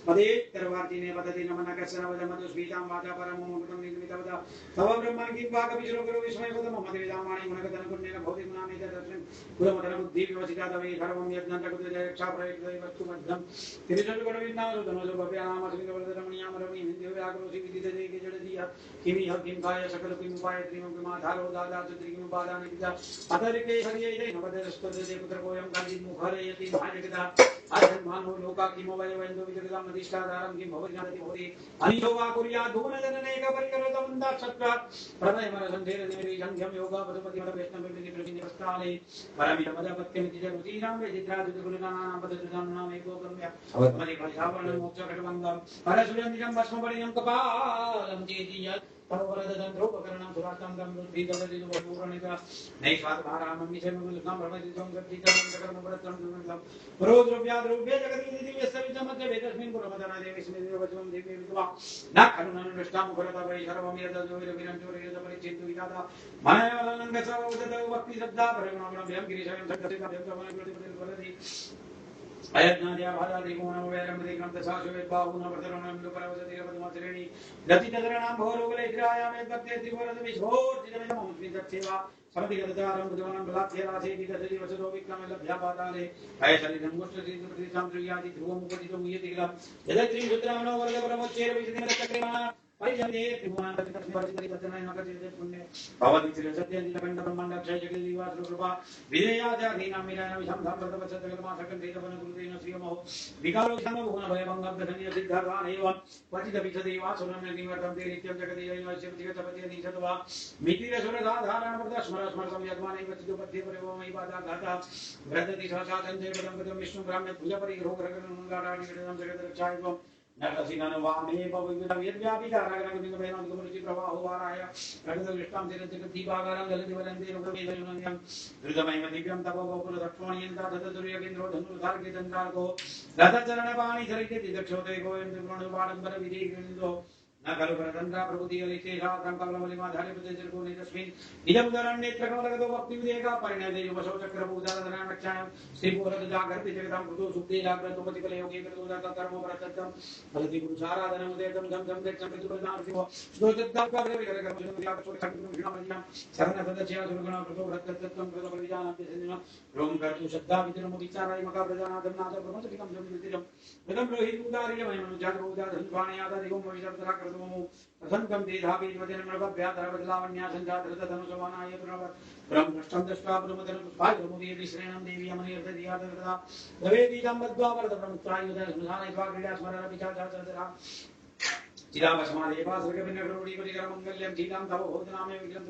पदे तरवार्तिने पदति नमनकस्सनवदमधुस्मितां वाचा परमोमृतं निर्मितवद तव ब्रह्मन् किं वाकविश्रोकरो विस्मयपदममतिविदामाणि गुणगतनपुण्येन भौतिकनामेतदर्शनं कुलमतलबुद्धि विवसिता तवे सर्वं यज्ञन्तकुतजयक्षा प्रयक्तै वस्तुमध्यं तिरुचन्द्रगुणविन्नामधुनोजोपव्यानामस्मितवरदरमणीयां रमणीं हिन्द्यव्याकृति विदितदेके जडदीय किमिह किं काय सकलकिमुपाय त्रिमं किमाधारो दादाचुत्रिकिमुपादानि पिता अतरिके हरियै नवदस्तुते पुत्रकोऽयं काचिन्मुखरयति महाजगदा आजन्मानो लोका किमवयवैन्दो विजगदां नदिष्टाधारं किं भवति नादति भवति अनिशो वा कुर्यात् भुवनजननेकपरिकरतमन्दाक्षत्र प्रणयमनसन्धेरनिमिरी सन्ध्यं योगा पशुपतिमलवेष्णविप्रतिप्रतिनिप्रस्थाने परमितमदपत्यमिति च रुचीनां वेदित्राजुतगुरुनानां पदजुतानाम् एकोकम्य अवमनिपरिधावनं मोक्षकटवङ्गं परशुरन्दिनं भस्मपरिणं कपालं चेति यत् तवरदंत्रोपकरणं सुरातांगं रुद्धिदवदिदु बहुरणिका नैष्वाद भारामं मिशेम गुलकं भवदितं गतितं कर्मवरतं दुर्गं पुरोद्रव्याद्रव्ये जगति दिव्यस्तवितमध्य वेदस्मिन् पुरमदना देवीस्मिन् देववचनं दिव्य विद्वा न खनुनं नष्टां भरत वै सर्वं यदजोविरविरं चोरयद परिचिन्तु विदाता मनयवलनङ्गसवदत भक्ति शब्दा परिगुणगुणभ्यं गिरिशयं सत्कसितं देवतमनकृतिपतिर्वरति अयज्ञाद्या भादादिगुणं वैरं दिग्रं दशाशुवेद्बाहुन वर्धनं लुपरवसतिरपदमाचरेणि गतितदरणां भोरोगलेग्रायामे भक्ते त्रिवरद विश्वोर्जितमिदमस्मिन् तत्सेवा समतिगतचारं बुधवनं बलात्सेरासे विगतदिवसतो विक्रमलभ्यापाताले अयशलिनं मुष्टसिद्धप्रतिसां त्रियादि ध्रुवमुपदितो मुयतिगिलं यदत्रिं सुत्रामनो वर्गपरमोच्चेरविशतिमरचक्रिमा परिजने त्रिभुवनाधिपतिपरिजने पुण्य भवति श्रीसत्यञ्जितकण्डब्रह्माण्डक्षयजगदीवासुकृपा विधेयाचाधीनां विधानविषं श्रियमो विकालो भुवनभयभङ्गब्धन्य सिद्धार्थानेव क्वचिदपिचदेवासुरनिवर्तन्ते नित्यं जगदीयश्चिगतपतिनिषद्वा मितिरसुरसाधारणमृतस्मरस्मरसं यद्वानैव चिदुपद्ये परिभवमयि पादाघातः व्रजति सहसा सञ्जयपदं कृतं विष्णुब्राह्म्यभुजपरिग्रहोग्रहणं जगदरक्षायत्वं नरसिंहनवामे पवित्रव्यापिकारागणविन्दुभेदमुरुचि प्रवाहो वाराय रगदविष्टां तिरतिदीपागारं गलतिवलन्ते रुगवेदयुनन्यं धृतमैव दिव्यं तपोगोपुरदक्षोणीयन्ता तदतुर्यकेन्द्रो धनुर्धार्गितन्त्रार्को रथचरणपाणि सरिते दिदक्षोदय गोविन्दुप्रणुपाडम्बरविधिगिरिन्दो न खलु परतन्त्रा प्रभुतिगलितेषात्रं कमलमलिमाधारिपतिर्को नितस्मिन् निजमुदरण्येत्रकमलगतो भक्तिविदेका परिणयदेयुवशोचक्रभूतादनामक्षायं श्रीपूरदजागर्तिजगतां कृतो सुप्ते जाग्रतोपतिकलयोगे कृतोदातकर्मो परतत्तं फलति पुरुषाराधनमुदेतं धं धं गच्छं प्रतिपदार्थिवो दोषद्दाकर्मविकरकर्मजुनक्रियाकर्मजुनक्रियामज्ञां शरणसदस्या सुरगुणा कृतो व्रतत्तं कृतपरिजानात्यसंजनं रों कर्तु शब्दावितरमो विचाराय मकाप्रजानाथं नाथब्रह्मचरितं संविदितं मृतं रोहितुदारियमयमनुजातबहुदाधन्वाणयादादिगं भविष्यत्तरा कृतमो प्रसन्नं तेधापीर्वचनमृगभ्याधरबदलावण्या सञ्जातरतनुसमानाय प्रणव ब्रह्मष्टं दृष्ट्वा ब्रह्मधनुपायमुदीयति श्रेणं देवी अमनिर्दधियातकृता दवेदीतं बद्ध्वा वरदब्रह्मत्रायुधः स्मशानयित्वा क्रीडा स्मरणपिचाचाचरा चिदाभस्मादेवासृगभिन्नकरोडीपरिकरमङ्गल्यं चीतां तव भोजनामे विग्रहं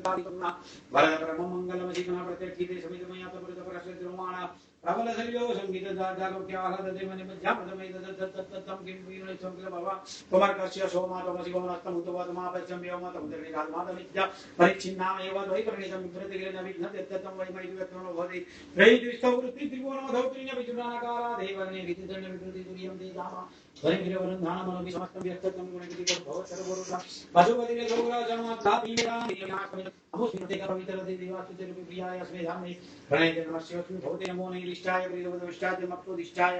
वरदपरमं मङ्गलमशिखना प्रत्यक्षिते समितमयातपुरतपरश्रितिरुमाणा प्रबलशल्यो सङ्गीतजालोक्याहलददेवनिमध्यामृतमेतदत्तत्तं किं वीरणेश्वं किल भव त्वमर्कस्य सोमा त्वमसि गौनस्तमुतवतमापश्यं व्योमतमुद्रिकात्मादमिद्या परिच्छिन्नामेव द्वै प्रणीतं विभ्रतिगिरिन विघ्नत्यत्तं वै मयित्वं भवति त्रयीतिष्ठौ वृत्तित्रिभुवनमधौ त्रिण्यविचूर्णाकारा देवर्णे विद्युदण्डविकृतितुर्यं ते धामा ध्वनिगिरिवरुन्धानमनोभि समस्तं व्यक्तत्वं गुणगिरिभव सर्वपुरुषा पशुपतिनिर्गौरजन्मत्तापीडानियमाकमित अमुस्मृतिकरवितरदिवास्तुतिर्प्रियाय स्मेधामि प्रणयते नमस्योऽस्मि भवते नमो नैरिष्टाय प्रियवदविष्टाय मक्रोदिष्टाय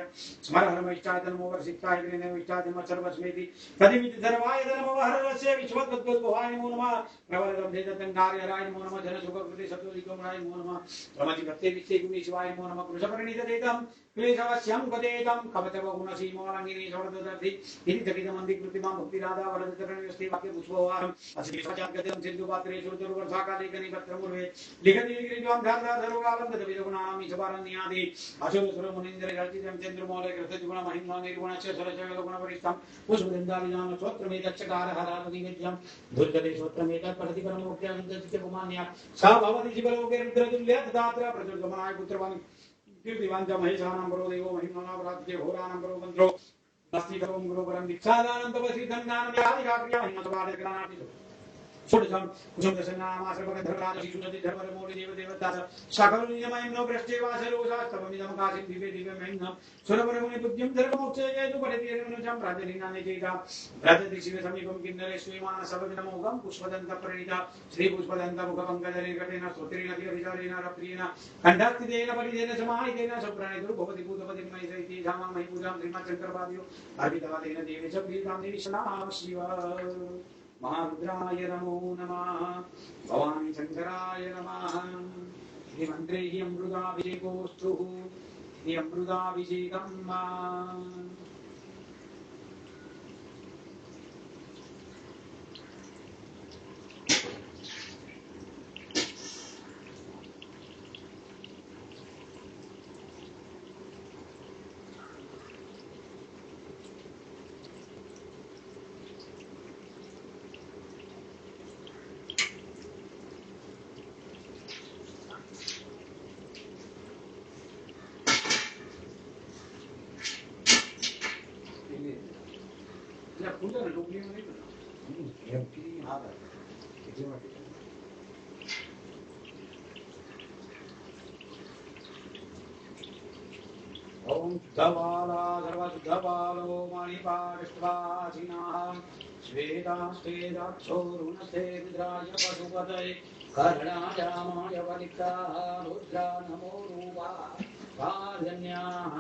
स्मरहरमैष्टाय तन्मोवर्षिष्टाय ग्रीनविष्टाय सर्वस्मेति तदिमिति सर्वाय धर्मवहरस्य विश्वतत्त्वभवाय नमो नमः प्रवरदं देदत्तङ्गार्यराय नमो नमः जनसुखकृते सत्त्वलिकमराय नमो नमः रमजिगत्ते विश्वे गुणे शिवाय नमो नमः कृशपरिणितदेतं क्लेशवश्यं कदेतं कवचवगुणसीमोलङ्गिनी इति जगितमन्दिकृतिमां भक्तिराधा वरदचरणयोस्ते वाक्यपुष्पवाहम् अस्मिन् सिन्धुपात्रेषु दुर्वर्षाकालेकनि पत्रमुर्वे लिखति गिरिद्वां धारदाधरोगालं गतविदगुणानां ईशवारण्यादि अशुरसुरमुनीन्द्रगर्जितं चन्द्रमौले कृतजुगुणमहिम्ना निर्गुणस्य सरचगलगुणवरिष्ठं पुष्पदन्दालिनां स्तोत्रमेतच्चकारहरादिवेद्यं दुर्गते स्तोत्रमेतत् पठति परमोक्त्यानन्दचित्तकुमान्या सा भवति शिवलोके रुद्रतुल्य तदात्र प्रचुर्गमनाय पुत्रवान् कीर्तिवान् च महेशानां परो देवो महिम्नानां प्राप्ते घोराणां परो मन्त्रो नास्ति करों गुरुवरं दीक्षादानं तपसि धन्यानं यादिकाक्रिया महिमसुवादकराणाति षोडशं कुसुमदशनामाश्रपकधर्मराजशिशुनति धर्मरमौलिदेवदेवतास सकलनियमयं नो भ्रष्टेवासलोषास्तवमिदं काशिं दिव्ये दिव्यमहिम्नं सुरवरमुनिपुज्यं धर्ममोक्षयेतु पठितेरनुजं राजलीनानि चेता व्रजति शिवसमीपं किन्नरेश्वरीमानसवविनमोघं पुष्पदन्तप्रणीता श्रीपुष्पदन्तमुखपङ्कजनिर्घटेन स्तोत्रेण तिरविचारेण रप्रियेण कण्ठस्थितेन पठितेन समाहितेन सप्रणेतुर् भवति भूतपतिर्मयि सहिते धामां मयि पूजां श्रीमच्छङ्करपादयो अर्पितवादेन देवी च प्रीतां देवी शनां शिव महारुद्राय नमो नमः भवानी शंकराय नमः श्रीमन्त्रे हि अमृताभिषेकोऽस्तु हि अमृताभिषेकं पूजा लोग એમ કે એટલા માટે ओम धवाला सर्वशुद्धपालो मणिपाठस्वासिनः श्वेताश्वेताक्षोरुणस्ते रुद्राय पशुपतये कर्णायामाय वलिकाः रुद्रा नमो रूपा पार्जन्याः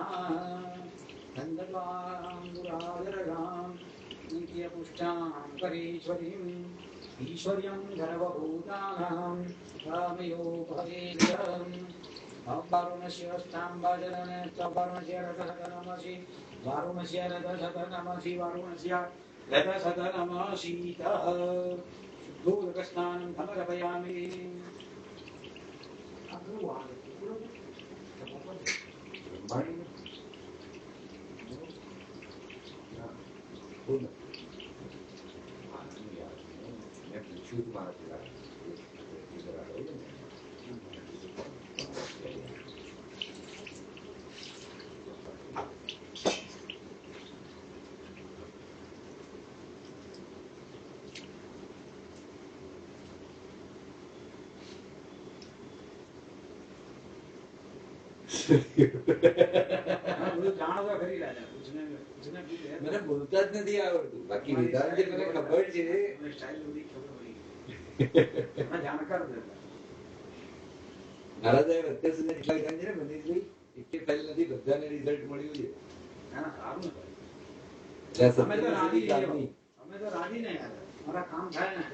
गन्धर्वाङ्गुरादरगां नित्यपुष्टां करीश्वरीम् ईश्वर्यं सर्वभूतानां कामयो भवेद्यम् वारुणस्य स्ताम्बजनने वारुणस्य रथसतनमसि वारुणस्य रथसतनमसि वारुणस्य रथसतनमसीतः शुद्धोदकस्नानं समर्पयामि મને બોલતા જ નથી આવડતું બાકી વિધાન જે મને ખબર છે મારા સાહેબ અત્યાર સુધી એટલા વિધાન છે ને મનીષભાઈ એક ફાઇલ નથી બધાને રિઝલ્ટ મળ્યું છે અમે તો રાજી ને યાર મારા કામ થાય ને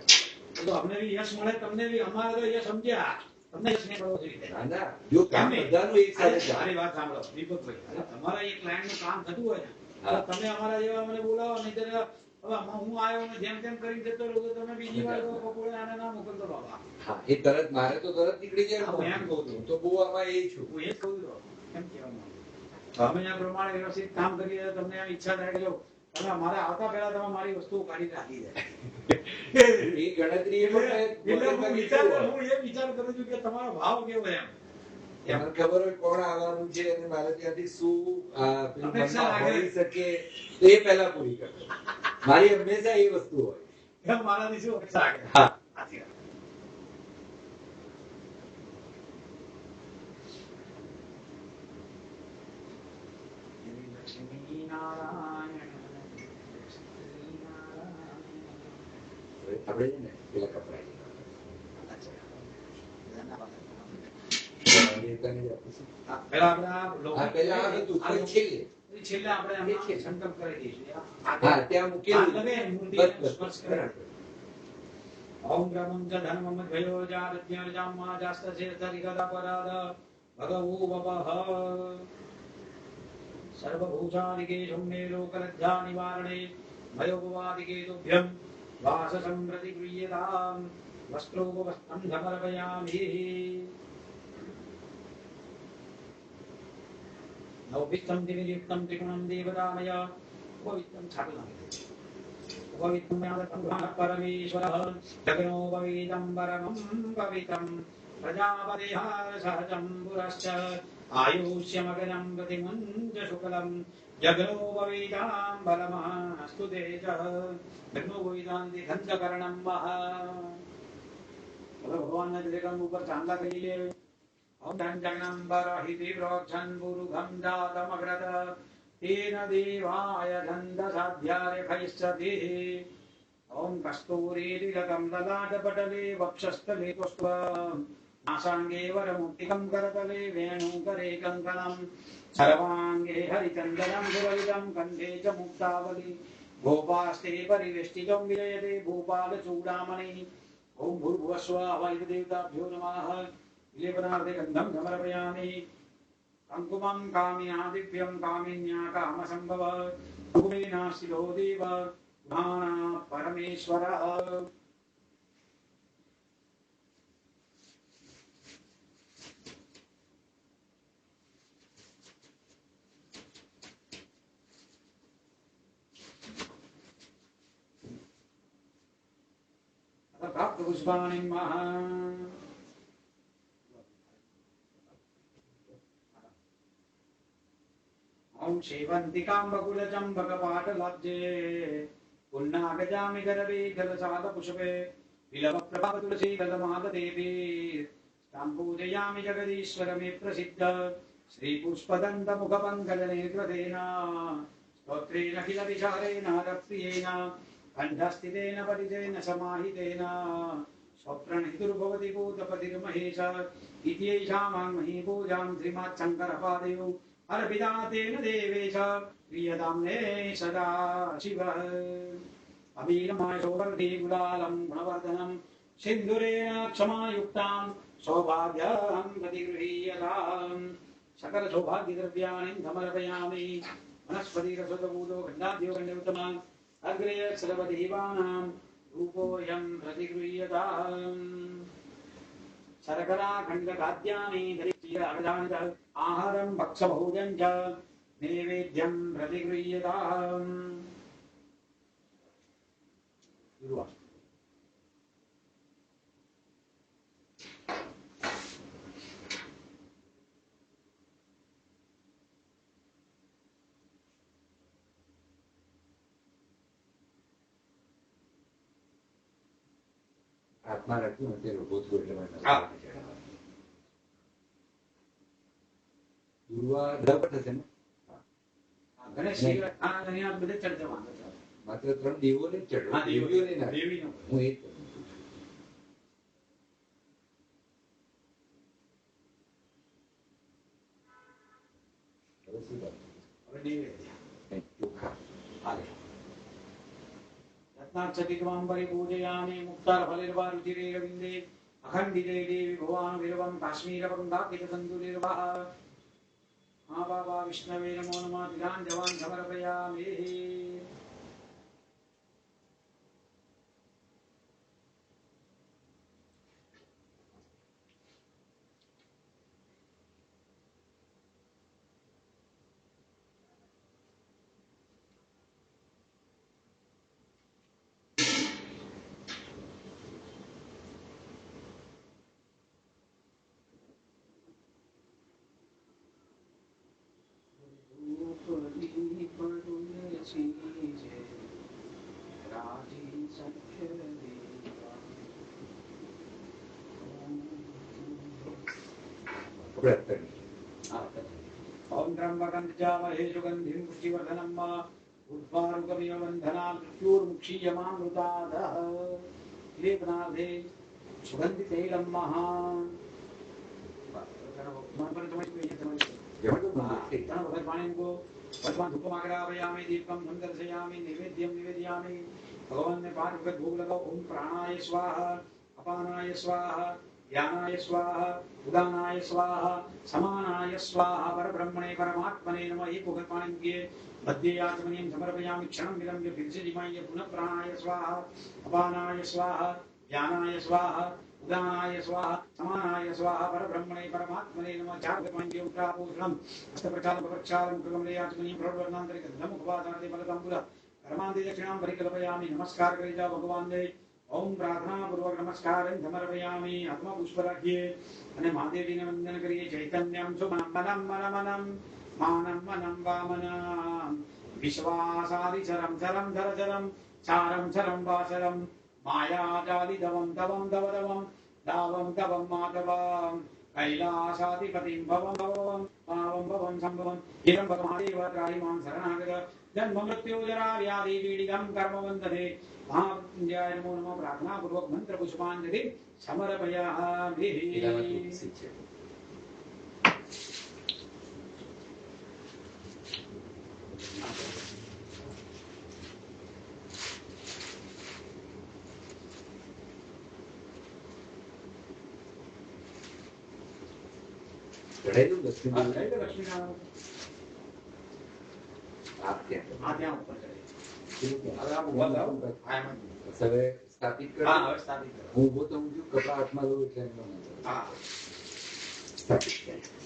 તો અમને બી યશ મળે તમને બી અમારે તો યશ સમજ્યા તમને યશ નહીં મળવો જોઈએ ના ના જો કામ બધાનું એક સાથે મારી વાત સાંભળો દીપકભાઈ તમારા એક ક્લાયન્ટ નું કામ થતું હોય ને તમે અમારા જેવા મને બોલાવો નહીં તો હવે હું આવ્યો ને જેમ તેમ કરીને જતો રહું તો તમે બીજી વાર બપોરે આને ના મોકલતો બાબા હા એ તરત મારે તો તરત નીકળી જાય હું એમ કહું છું તો બહુ આમાં એ છું હું એ જ કહું છું એમ કહેવાનું અમે આ પ્રમાણે વ્યવસ્થિત કામ કરીએ તમને એમ ઈચ્છા થાય કે જો તમે મારે આવતા પહેલા તમે મારી વસ્તુઓ કાઢી રાખી જાય એ ગણતરી હું એ વિચાર કરું છું કે તમારો ભાવ કેવો એમ મને ખબર હોય કોણ આવવાનું છે અને મારે ત્યાંથી શું હોઈ શકે તો એ પહેલા પૂરી કરતો મારી હંમેશા એ વસ્તુ હોય મારાથી શું અપેક્ષા રાખે હા આપણે છે ને પેલા કપડા ओम ब्रह्मं च धर्मं भयो जारज्ञर्जाम्मा जास्तसे तरिगदापराध भगवो वपः सर्वभूषादिके शून्ये लोकलज्जा निवारणे भयोपवादिके तुभ्यं वाससंप्रति गृह्यतां वस्त्रोपवस्त्रं समर्पयामि नवभिस्तं दिवियुक्तं त्रिगुणं देवतामय उपवित्तं छाटलं उपवित्तं परमेश्वरः जगनोपवीतं परमं पवित्रं प्रजापतिः सहजं पुरश्च आयुष्यमगनं प्रतिमुञ्च शुक्लं जगनोपवीतां बलमस्तु तेजः जगनोपवीतान्ति धन्तकरणं वः भगवान ने त्रिगुण ऊपर चांदा कहिए ओम जगनंबरहिति प्रोक्षन् पुरुषं जातमग्रत तेन देवाय छन्दसाध्यार्यखैश्चति ओम कस्तूरीतिलकं ददातपटले वक्षस्थले पुष्प आसाङ्गे वरमुक्तिकं करतले वेणुकरे कङ्कणं सर्वाङ्गे हरिचन्दनं सुरविदं कण्ठे च मुक्तावली गोपास्ते परिवेष्टितं विजयते भूपालचूडामणि ओम भूर्भुवस्वः वायुदेवताभ्यो नमः लेपनार्थे गन्धं समर्पयामि अंकुमं काम्या दिव्यं कामिन्या कामसंभव कुमेनास्तिलो देव ज्ञाना परमेश्वरः प्राप्त पुष्पाणि महा ओम शेवंतिकां बकुलचंबकपाटलब्जे पुन्नागजामि गरवे गलसादपुष्पे विलवप्रभाव तुलसी गलमागदेवी तां पूजयामि जगदीश्वर मे प्रसिद्ध श्रीपुष्पदन्तमुखपङ्कजनेत्रतेन स्तोत्रेण किल विचारेण हरप्रियेण कण्ठस्थितेन परितेन समाहितेन स्वप्रणितुर्भवति भूतपतिर्महेश इति एषा मान्मही पूजां श्रीमच्छङ्करपादयो अर्पिता तेन देवेश क्रियतां मे सदा शिवः अबीरमाय शोभर्ति गुलालं गुणवर्धनं सिन्दूरेण क्षमायुक्तां सौभाग्यं प्रतिगृहीयताम् सकल सौभाग्यद्रव्याणि समर्पयामि वनस्पतिरसोदभूतो खण्डाद्यो खण्डोत्तमान् अग्रे सर्वदेवानां रूपोऽयं प्रतिगृह्यताम् शर्करा खण्डखाद्यानि दरिद्रानित आहारं भक्षभोजं च नैवेद्यं प्रतिगृह्यताम् आत्मा रखी होते बहुत कोई में गुरुवार दबट છે ને ગણેશ આ અહીંયા બધે ચડતા વાંધો છે માત્ર 3 દેવો ને ચડો હા દેવીઓ ને ના દેવીનો હું એક रत्नाक्षतिकमाम्बरे पूजयामि मुक्तारफलिर्वारुचिरे रविन्दे अखण्डिते देवी भुवान् विरवं काश्मीरपङ्गाकितसन्दुरिर्वः हाँ बाबा विष्णवे नमो नमः ध्यान जवान समर्पयामि ओम त्र्यंबकं यजामहे सुगन्धिं पुष्टिवर्धनं उर्वारुकमिव बन्धनात् मृत्युर्मुक्षीयमामृतादः लेपनार्थे सुगन्धितैलं महान् भगवान धूपमाग्रापयामि दीपं संदर्शयामि निवेद्यं निवेदयामि भगवान ने पार्वती भोग लगाओ ओम प्राणाय स्वाहा अपानाय स्वाहा ज्ञानाय स्वाहा उदानाय स्वाहा समानाय स्वाहा परब्रह्मणे परमात्मने नमः एक वक्त पानी के मध्य आचमनीयं समर्पयामि क्षणं विलम्ब्य फिर से जिमाय पुनः प्राणाय स्वाहा अपानाय स्वाहा ज्ञानाय स्वाहा उदानाय स्वाहा समानाय स्वाहा परब्रह्मणे परमात्मने नमः चार वक्त पानी के उत्तरापोषणं अष्टप्रचारं प्रक्षालं कृगमले आचमनीयं प्रवर्तनान्तरिकं मुखवासार्थे फलताम्बुल कर्मान्ते दक्षिणां परिकल्पयामि नमस्कार करिता भगवान ने ओम प्रार्थना पूर्वक नमस्कार समर्पयामि आत्मा पुष्पराख्ये અને મહાદેવીને વંદન કરીએ ચૈતન્યમ સુમનમ મનમ મનમનમ માનમ મનમ વામનમ વિશ્વાસાદિ ચરમ ચરમ ધર ચરમ ચારમ ચરમ વાસરમ માયાજાલિદવમ તવમ દવદવમ દાવમ તવમ માધવમ कैलासाधिपतिं भवं भवं पावं भवं संभवं इदं भगवादेव त्राहिमां शरणागत जन्म मृत्यु जरा व्याधि पीडितं कर्मवन्दने महापुण्याय नमो नमः प्रार्थना पूर्वक मंत्र पुष्पांजलि समर्पयामि चढ़ेलू लक्ष्मी लक्ष्मीनारायण आप क्या ऊपर चढ़े હવે આપ ઉભા થાઓ આયા હવે સ્થાપિત કરો હા હવે સ્થાપિત કરો હું ઉભો તો હું જો કપડા હાથમાં લઉં એટલે એમનો હા સ્થાપિત કરો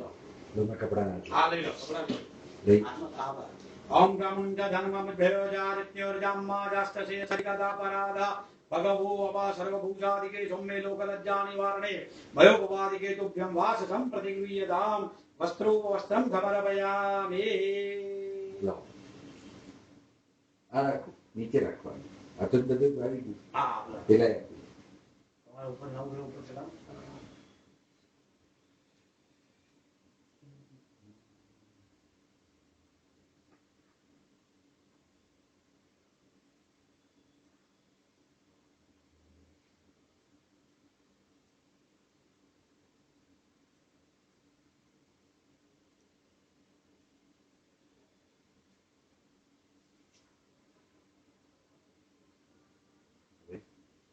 લો મેં કપડા નાખ હા લઈ લો કપડા લઈ ઓમ ગામુંડ ધનમમ ભેરોજારિત્યોર્જામ્મા જાસ્તસે સરિકદા પરાધા ભગવો અપા સર્વભૂષાદિકે સૌમ્ય લોકલજ્જા નિવારણે ભયોપવાદિકે તુભ્યં વાસ સંપ્રતિગૃહ્યતામ વસ્ત્રો વસ્ત્રમ સમર્પયામિ લાવ આ રાખો નીચે રાખવાનું આ તો બધું આવી ગયું હા પેલા તમારા ઉપર નવ ઉપર ચલાવો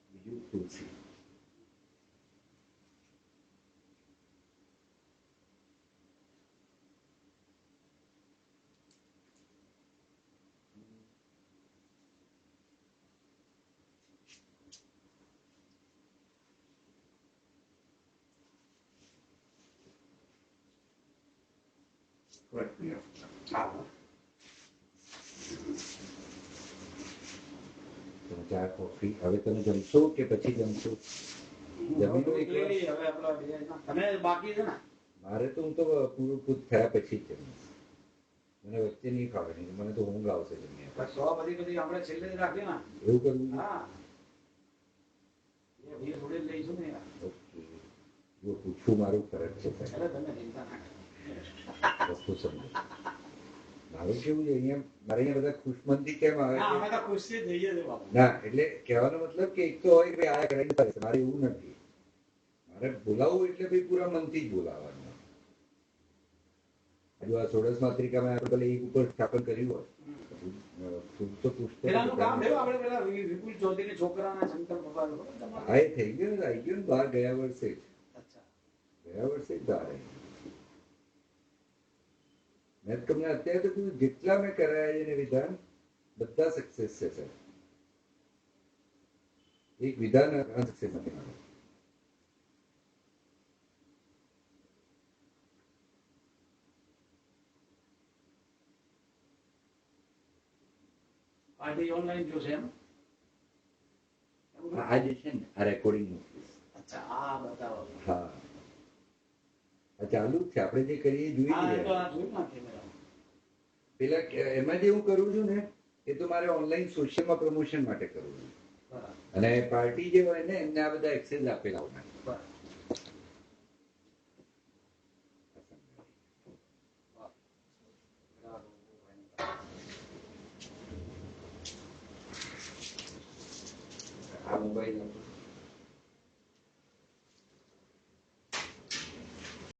બીજું તુલસી હા ચા કોફી હવે તમે જમશો કે પછી જમશો જમી લો એક વાર. હવે આપણા તમે બાકી છે ને મારે તો હું તો પૂરું પૂરું થયા પછી જ જમીશ મને વચ્ચે નહીં ફાવે નહીં મને તો ઊંઘ આવશે જમ્યા બસ સો બધી બધી આપણે છેલ્લે જ રાખીએ ને એવું કરવું છે? હા એ જોડે લઈશું ને યાર ઓકે જો પૂછવું મારું ફરજ છે સાહેબ. એટલે તમે ચિંતા ના કરો વસ્તુ સમજો મારું કેવું છે અહીંયા મારે અહીંયા બધા ખુશમંદી કેમ આવે ના છે? અમે તો ખુશી જઈએ છીએ બાપુ ના એટલે કહેવાનો મતલબ કે એક તો હોય કે ભાઈ આ કરાવી પડે મારે એવું નથી મારે બોલાવવું એટલે ભાઈ પૂરા મનથી જ બોલાવવાનું હજુ આ સોળસ માત્રિકામાં આપણે ભલે એક ઉપર સ્થાપન કર્યું હોય તો પૂછતો પેલાનું કામ થયું આપણે પેલા વિપુલ ચૌધરી છોકરાના શંકર ભગવાન હા એ થઈ ગયું ને આવી ગયું ને બહાર ગયા વર્ષે જ અચ્છા ગયા વર્ષે જ બહાર આવી ગયું. મેં તમને અત્યારે તો કીધું જેટલા મેં કરાયા છે ને વિધાન બધા સક્સેસ છે સર એક વિધાન અનસક્સેસ નથી મારું. આજે ઓનલાઈન જોશે એમ આ જે છે ને આ રેકોર્ડિંગ મૂકીશ. અચ્છા આ બતાવો હા આ ચાલુ જ છે આપણે જે કરીએ જોઈ હા એ તો રહ્યા આ જોયું ના કેમેરા પેલા એમાં જે હું કરું છું ને એ તો મારે ઓનલાઈન સોશિયલમાં પ્રમોશન માટે કરું છું બરાબર અને પાર્ટી જે હોય ને એમને આ બધા એક્સેસ આપેલા હોય. બરાબર આ મોબાઈલ